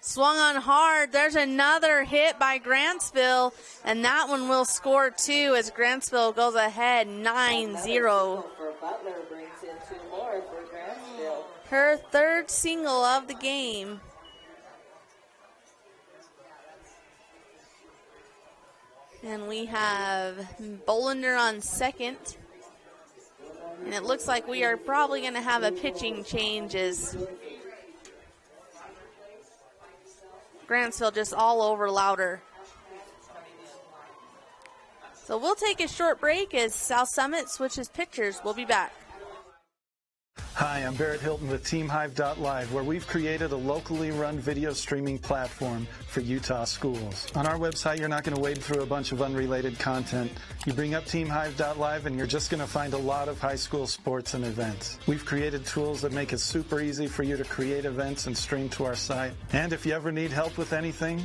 Swung on hard. There's another hit by Grantsville, and that one will score 2 as Grantsville goes ahead 9-0. Butler brings in 2 more for Grantsville. Her third single of the game. And we have Bolander on second. And it looks like we are probably going to have a pitching change as Grantsville just all over Louder. So we'll take a short break as South Summit switches pitchers. We'll be back. Hi, I'm Barrett Hilton with TeamHive.live, where we've created a locally run video streaming platform for Utah schools. On our website, you're not going to wade through a bunch of unrelated content. You bring up TeamHive.live and you're just going to find a lot of high school sports and events. We've created tools that make it super easy for you to create events and stream to our site. And if you ever need help with anything,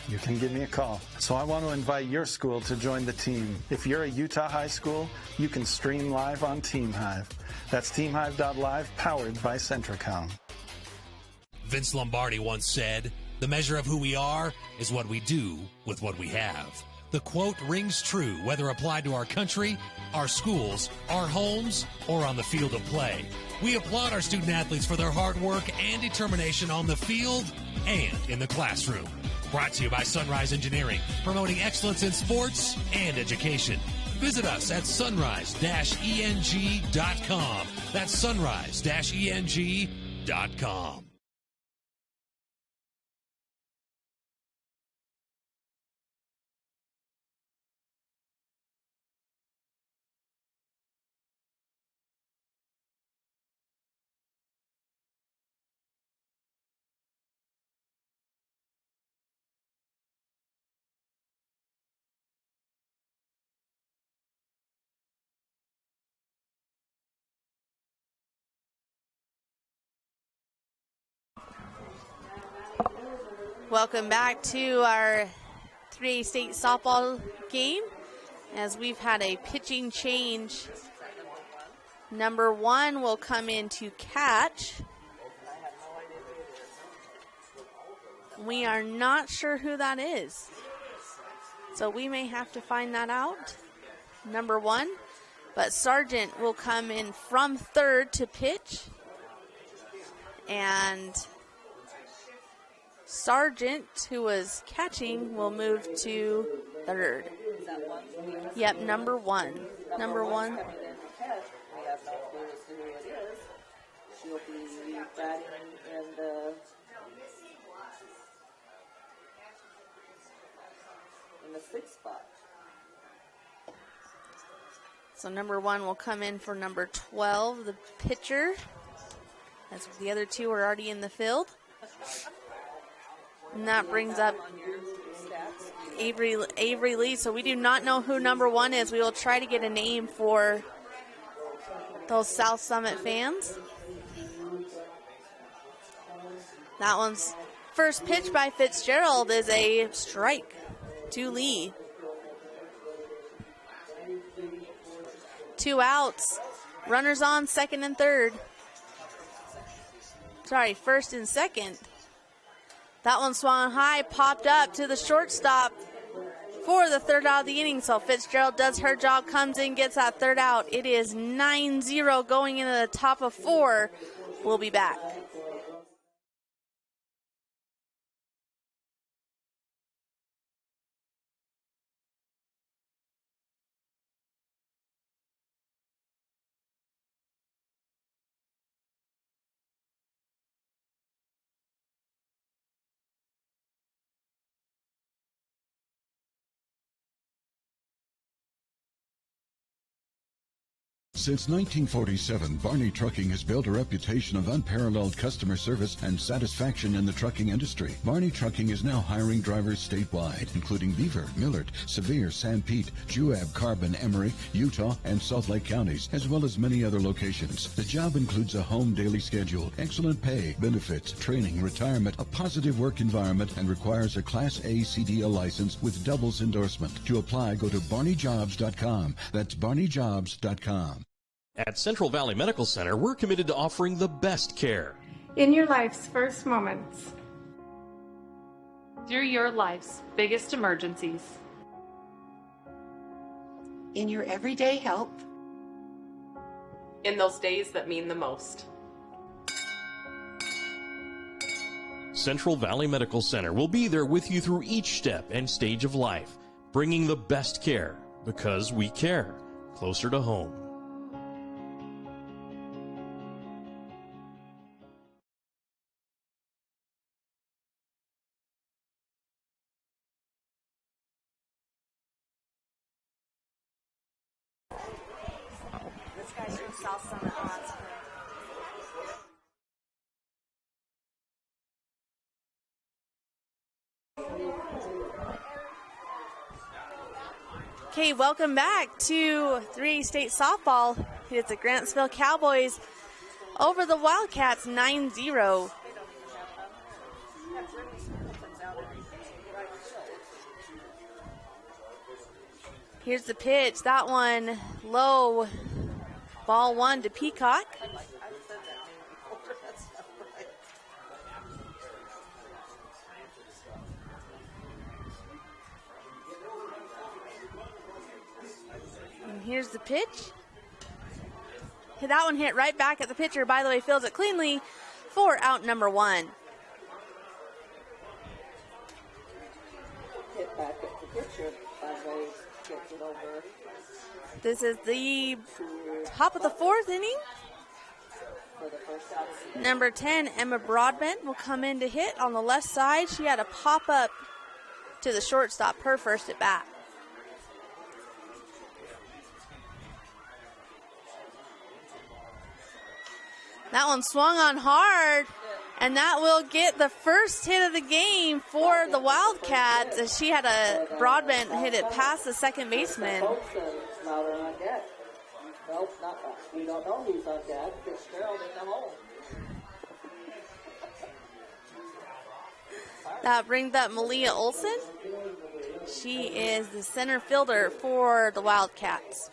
you can give me a call. So I want to invite your school to join the team. If you're a Utah high school, you can stream live on TeamHive. That's TeamHive.live, powered by Centricom. Vince Lombardi once said, "The measure of who we are is what we do with what we have." The quote rings true whether applied to our country, our schools, our homes, or on the field of play. We applaud our student athletes for their hard work and determination on the field and in the classroom. Brought to you by Sunrise Engineering, promoting excellence in sports and education. Visit us at sunrise-eng.com. That's sunrise-eng.com. Welcome back to our 3A state softball game. as we've had a pitching change. Number 1 will come in to catch. We are not sure who that is, so we may have to find that out. Number 1, but Sargent will come in from third to pitch, and Sargent, who was catching, will move to third. Yep, number 1. Number 1. We have no clue as to who it is. She'll be batting in the 6th spot. So number 1 will come in for number 12, the pitcher, as the other 2 are already in the field. And that brings up Avery Lee. So we do not know who number 1 is. We will try to get a name for those South Summit fans. That one's first pitch by Fitzgerald is a strike to Lee. 2 outs. Runners on second and third. Sorry, first and second. That one swung high, popped up to the shortstop for the third out of the inning. So Fitzgerald does her job, comes in, gets that third out. It is 9-0 going into the top of 4. We'll be back. Since 1947, Barney Trucking has built a reputation of unparalleled customer service and satisfaction in the trucking industry. Barney Trucking is now hiring drivers statewide, including Beaver, Millard, Sevier, San Pete, Juab, Carbon, Emery, Utah, and Salt Lake counties, as well as many other locations. The job includes a home daily schedule, excellent pay, benefits, training, retirement, a positive work environment, and requires a Class A CDL license with doubles endorsement. To apply, go to barneyjobs.com. That's barneyjobs.com. At Central Valley Medical Center, we're committed to offering the best care. In your life's first moments. Through your life's biggest emergencies. In your everyday help. In those days that mean the most. Central Valley Medical Center will be there with you through each step and stage of life, bringing the best care because we care. Closer to home. This guy's from South Summit Hospital. Okay, welcome back to 3A State Softball. It's the Grantsville Cowboys over the Wildcats 9-0. Here's the pitch. That one low. Ball 1 to Peacock. And here's the pitch. That one hit right back at the pitcher. By the way, fields it cleanly for out number 1. Hit back at the pitcher. By the way, gets it over. This is the top of the 4th inning. For the first out. Number 10, Emma Broadbent, will come in to hit on the left side. She had a pop up to the shortstop, her first at bat. That one swung on hard, and that will get the first hit of the game for the Wildcats, as she had a Broadbent hit it past the second baseman. On deck. Nope, not that. We don't know who's on deck. Fitzgerald in the hole. That brings up Malia Olson. She is the center fielder for the Wildcats.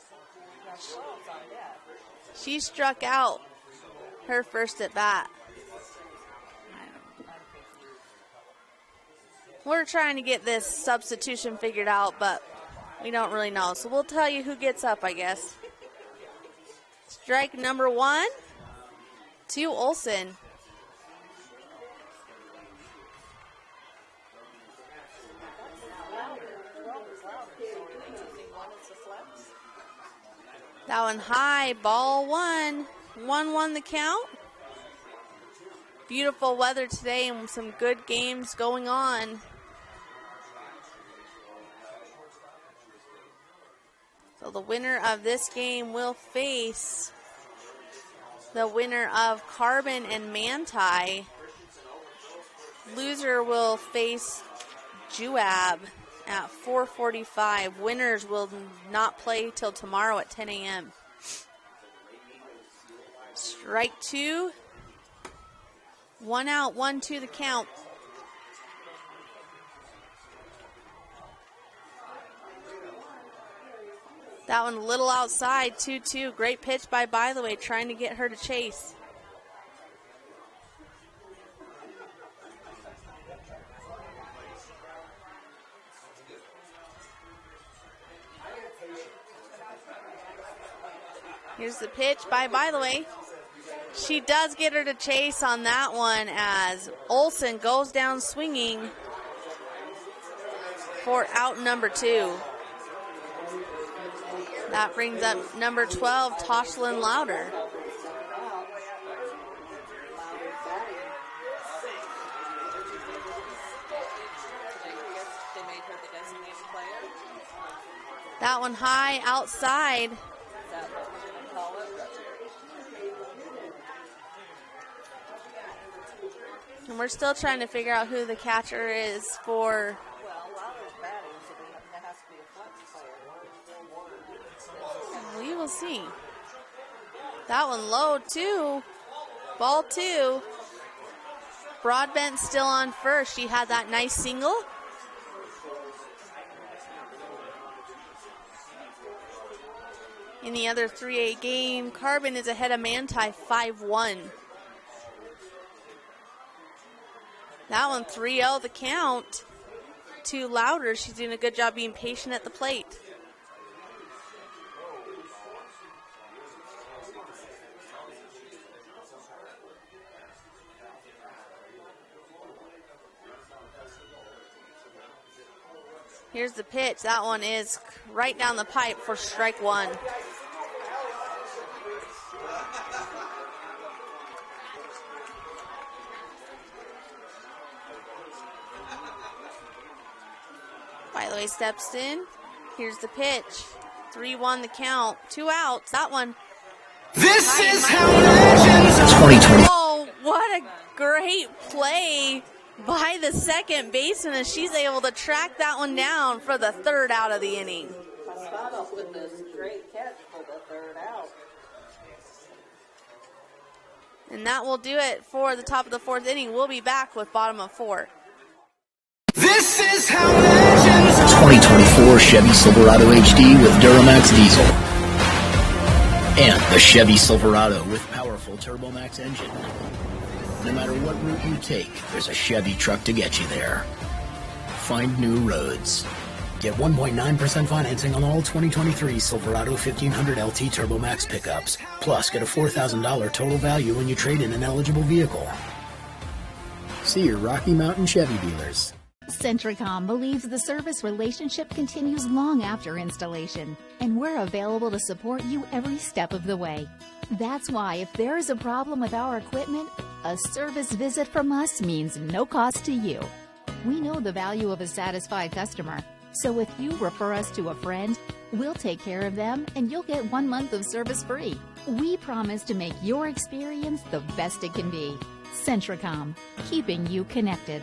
She struck out her first at bat. We're trying to get this substitution figured out, but we don't really know. So we'll tell you who gets up, I guess. Strike number 1 to Olsen. That one high, ball 1. 1-1 the count. Beautiful weather today and some good games going on. So the winner of this game will face the winner of Carbon and Manti. Loser will face Juab at 4:45. Winners will not play till tomorrow at 10 a.m. Strike 2. 1 out, 1-2 the count. That one a little outside, 2-2. Great pitch by the way, trying to get her to chase. Here's the pitch by the way. She does get her to chase on that one as Olsen goes down swinging for out number 2. That brings up number 12, Toshlin Louder. That one high outside. And we're still trying to figure out who the catcher is for. We will see. That one low, 2. Ball 2. Broadbent still on first. She had that nice single. In the other 3A game, Carbon is ahead of Manti 5-1. That one 3-0 the count to Louder. She's doing a good job being patient at the plate. Here's the pitch. That one is right down the pipe for strike 1. By the way, steps in. Here's the pitch. 3-1 the count. 2 outs. That one. This is how legends are. 2020. Oh, what a great play by the second baseman as she's able to track that one down for the 3rd out of the inning. Pascano with this great catch for the 3rd out. And that will do it for the top of the 4th inning. We'll be back with bottom of 4. This is how legends are. 2024 Chevy Silverado HD with Duramax diesel. And the Chevy Silverado with powerful TurboMax engine. No matter what route you take, there's a Chevy truck to get you there. Find new roads. Get 1.9% financing on all 2023 Silverado 1500 LT TurboMax pickups. Plus, get a $4,000 total value when you trade in an eligible vehicle. See your Rocky Mountain Chevy dealers. Centricom believes the service relationship continues long after installation, and we're available to support you every step of the way. That's why if there is a problem with our equipment, a service visit from us means no cost to you. We know the value of a satisfied customer, so if you refer us to a friend, we'll take care of them and you'll get 1 month of service free. We promise to make your experience the best it can be. Centricom, keeping you connected.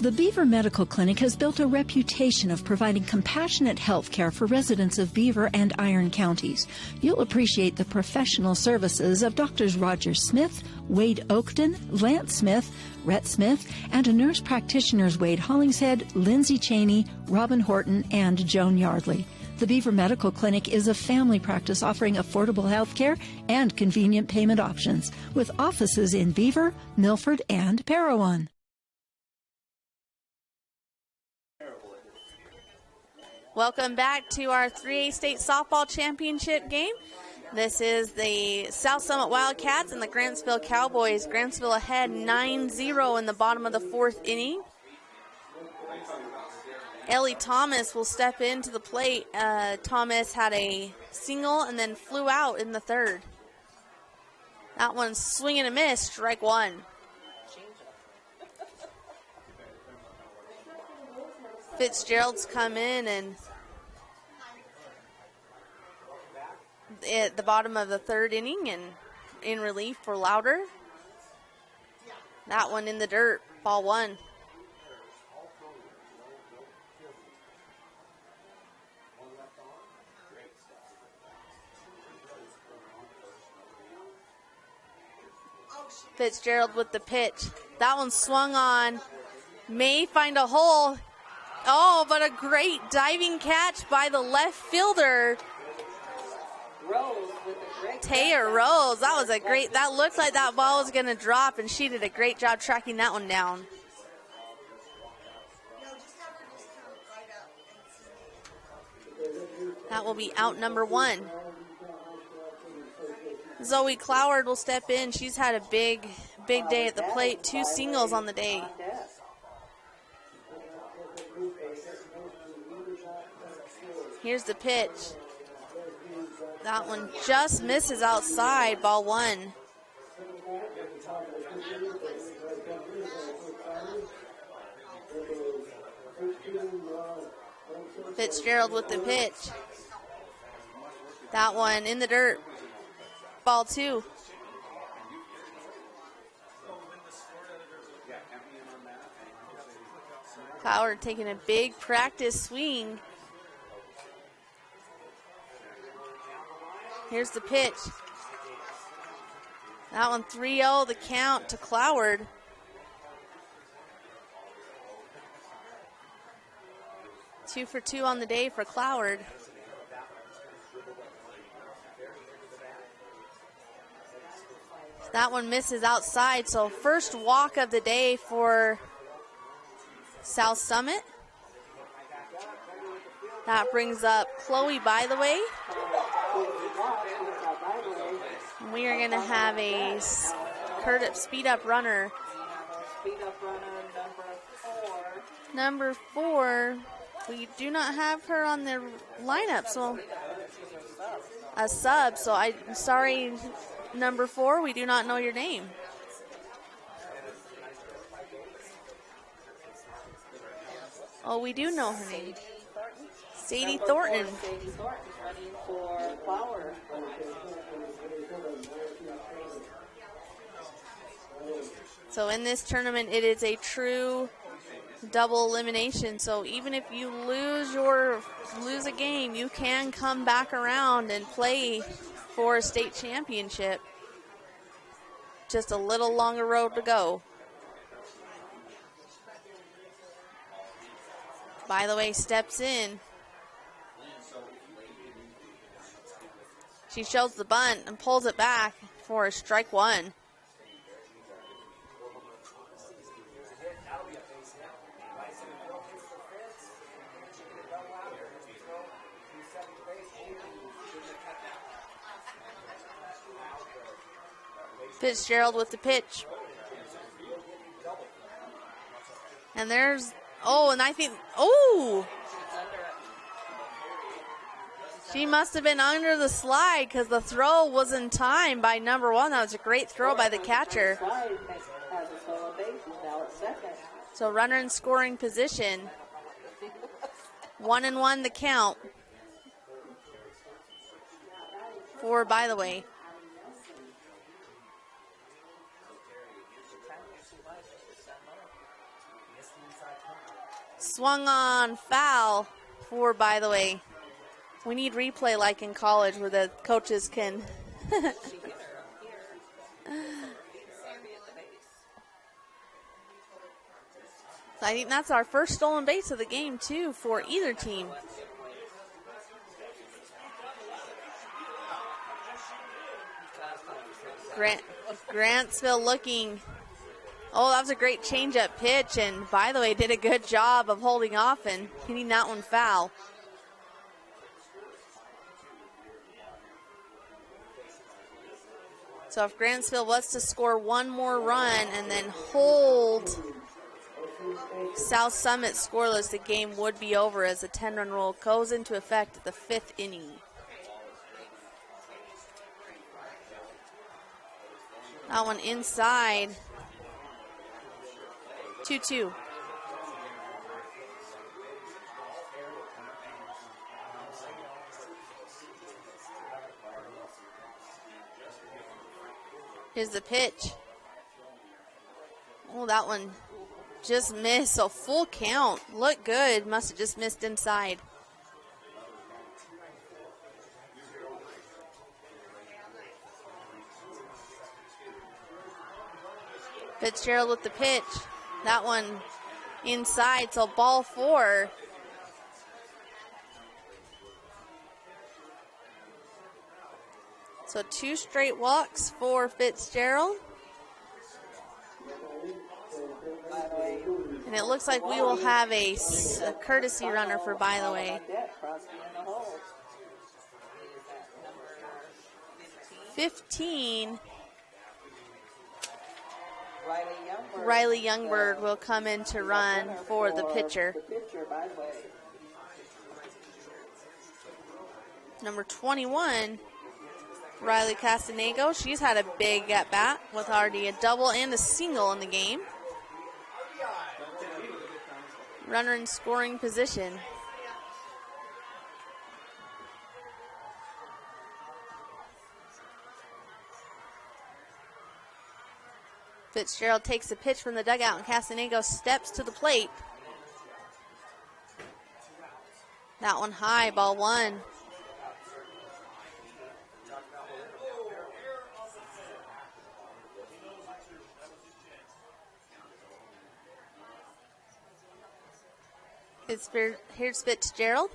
The Beaver Medical Clinic has built a reputation of providing compassionate health care for residents of Beaver and Iron counties. You'll appreciate the professional services of Drs. Roger Smith, Wade Oakton, Lance Smith, Rhett Smith, and nurse practitioners Wade Hollingshead, Lindsay Cheney, Robin Horton, and Joan Yardley. The Beaver Medical Clinic is a family practice offering affordable health care and convenient payment options, with offices in Beaver, Milford, and Parowan. Welcome back to our 3A State Softball Championship game. This is the South Summit Wildcats and the Grantsville Cowboys. Grantsville ahead 9-0 in the bottom of the fourth inning. Ellie Thomas will step into the plate. Thomas had a single and then flew out in the third. That one's swing and a miss, strike one. Fitzgerald's come in and at the bottom of the third inning and in relief for Louder. That one in the dirt, ball one. Fitzgerald with the pitch. That one swung on. May find a hole. Oh, but a great diving catch by the left fielder. Taya Rose. That was a great, that looked like that ball was going to drop, and she did a great job tracking that one down. That will be out number one. Zoe Cloward will step in. She's had a big day at the plate. 2 singles on the day. Here's the pitch. That one just misses outside, ball one. Fitzgerald with the pitch. That one in the dirt, ball two. Coward taking a big practice swing. Here's the pitch. That one 3-0 the count to Cloward. Two for two on the day for Cloward. That one misses outside, so first walk of the day for South Summit. That brings up Chloe, by the way. We are going to have a speed up runner. Number 4. We do not have her on the lineup, so a sub. So I'm sorry, number 4. We do not know your name. Oh, we do know her name. Sadie Thornton. Sadie Thornton running for Flower. So in this tournament, it is a true double elimination. So even if you lose a game, you can come back around and play for a state championship. Just a little longer road to go. By the way, steps in. She shows the bunt and pulls it back for a strike one. Fitzgerald with the pitch. And there's, and I think, she must have been under the slide because the throw was in time by number 1. That was a great throw by the catcher. So runner in scoring position. 1-1 the count. 4, by the way. swung on foul for, by the way. We need replay like in college where the coaches can. So I think that's our first stolen base of the game, too, for either team. Grantsville looking. Oh, that was a great changeup pitch, and by the way, did a good job of holding off and hitting that one foul. So if Grantsville was to score one more run and then hold South Summit scoreless, the game would be over as the 10-run rule goes into effect at the 5th inning. That one inside. 2-2. Here's the pitch. Oh, that one just missed. So full count. Looked good. Must have just missed inside. Fitzgerald with the pitch. That one inside, so ball 4. So 2 straight walks for Fitzgerald. And it looks like we will have a courtesy runner for by the way. 15. Riley Youngberg will come in to run for the pitcher. Number 21, Riley Castanego. She's had a big at-bat with already a double and a single in the game. Runner in scoring position. Fitzgerald takes the pitch from the dugout, and Castanego steps to the plate. That one high, ball 1. Here's Fitzgerald.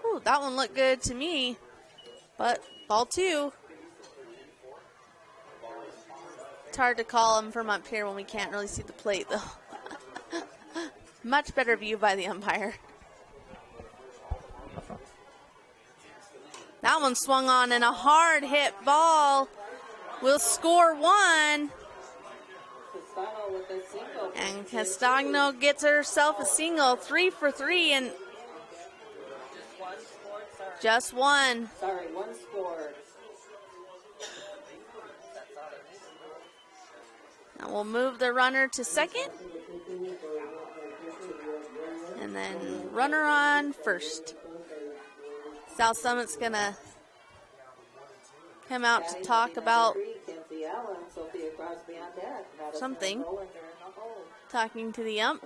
Ooh, that one looked good to me, but ball 2. It's hard to call him from up here when we can't really see the plate, though. Much better view by the umpire. That one swung on, and a hard hit ball will score 1. And Castagno gets herself a single, 3 for 3, and just 1. Sorry, 1 scored. Now we'll move the runner to second. And then runner on first. South Summit's going to come out to talk about something. Talking to the ump.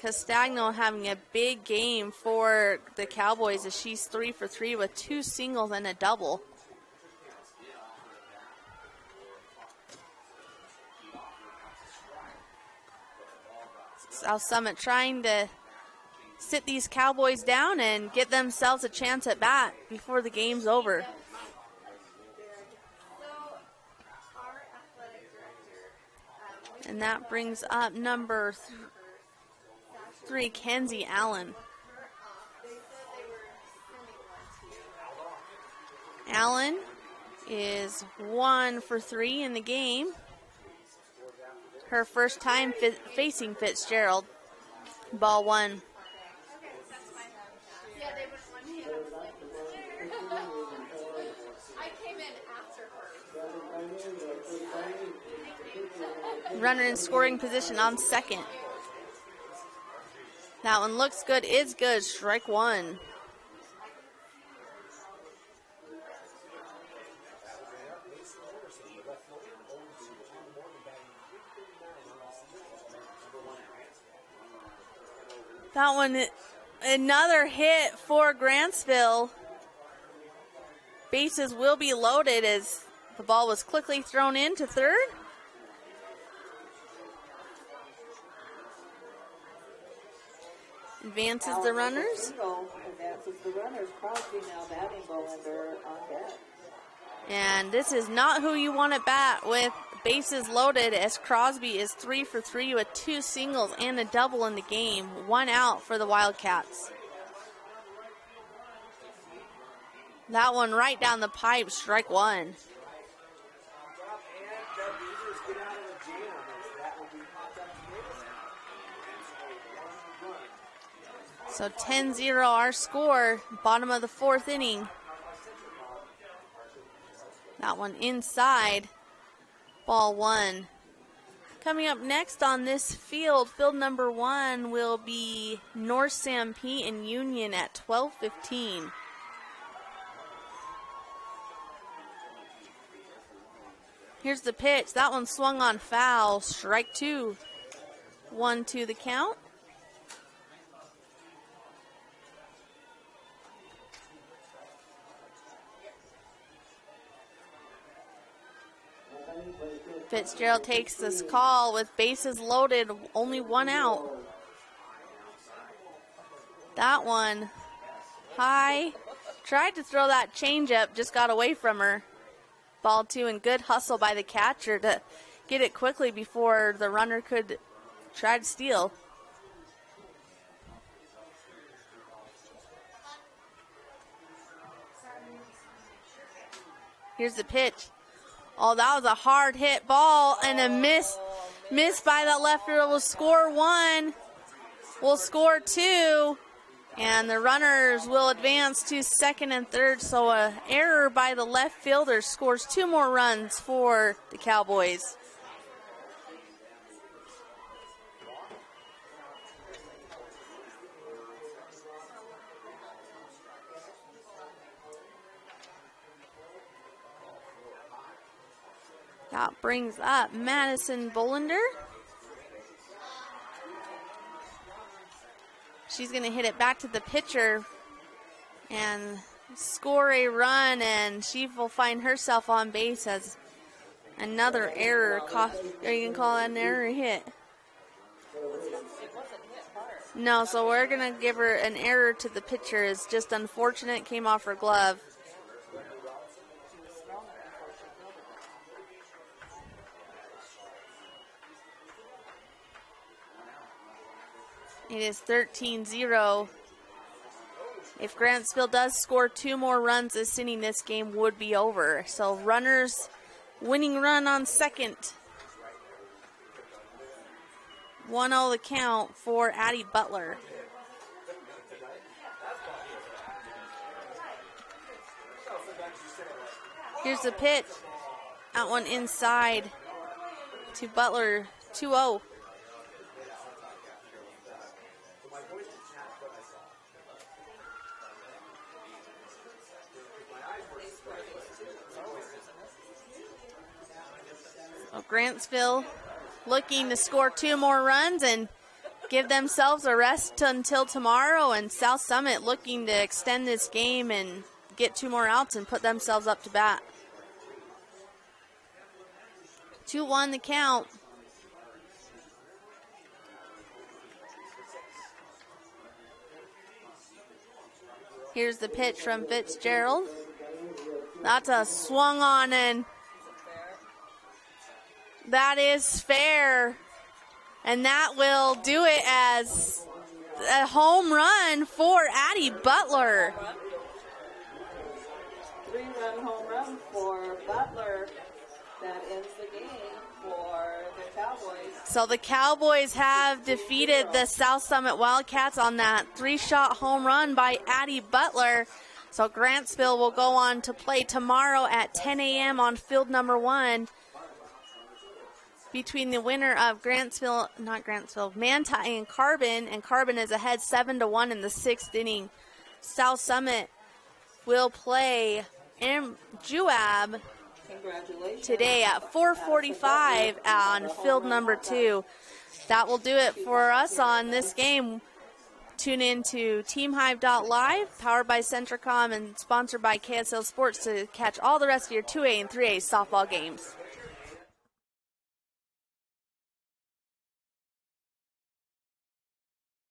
Castagno having a big game for the Cowboys as she's 3 for 3 with 2 singles and a double. South Summit trying to sit these Cowboys down and get themselves a chance at bat before the game's over. And that brings up number 3, Kenzie Allen. Allen is 1 for 3 in the game. Her first time facing Fitzgerald. Ball 1. Runner in scoring position on second. That one looks good, is good. Strike 1. That one, another hit for Grantsville. Bases will be loaded as the ball was quickly thrown into third. Advances the runners. Advances the runners. Crosby now batting. Bolander on deck. And this is not who you want to bat with bases loaded, as Crosby is 3 for 3 with 2 singles and a double in the game. 1 out for the Wildcats. That one right down the pipe, strike 1. So 10-0 our score, bottom of the 4th inning. That one inside, ball 1. Coming up next on this field, field number 1 will be North Sanpete and Union at 12:15. Here's the pitch. That one swung on foul. Strike 2. 1-2 the count. Fitzgerald takes this call with bases loaded, only 1 out. That one high. Tried to throw that changeup, just got away from her. Ball 2, and good hustle by the catcher to get it quickly before the runner could try to steal. Here's the pitch. Oh, that was a hard hit ball and a miss by that left fielder. Will score 1. Will score 2. And the runners will advance to second and third. So an error by the left fielder scores 2 more runs for the Cowboys. That brings up Madison Bolander. She's going to hit it back to the pitcher and score a run, and she will find herself on base as another error. Are you going to call that an error hit? No, so we're going to give her an error to the pitcher. It's just unfortunate, came off her glove. It is 13-0. If Grantsville does score 2 more runs this inning, this game would be over. So runners winning run on second. 1-0 the count for Addie Butler. Here's the pitch. That one inside to Butler. 2-0. Grantsville looking to score 2 more runs and give themselves a rest until tomorrow, and South Summit looking to extend this game and get 2 more outs and put themselves up to bat. 2-1 the count. Here's the pitch from Fitzgerald. That's a swung on, and that is fair, and that will do it as a home run for Addie Butler. 3-run home run for Butler. That ends the game for the Cowboys. So the Cowboys have defeated the South Summit Wildcats on that 3-shot home run by Addie Butler. So Grantsville will go on to play tomorrow at 10 a.m. on field number 1. Between the winner of Manti and Carbon is ahead 7-1 in the 6th inning. South Summit will play Juab today at 4:45 on field number 2. That will do it for us on this game. Tune in to TeamHive.live, powered by Centricom and sponsored by KSL Sports to catch all the rest of your 2A and 3A softball games.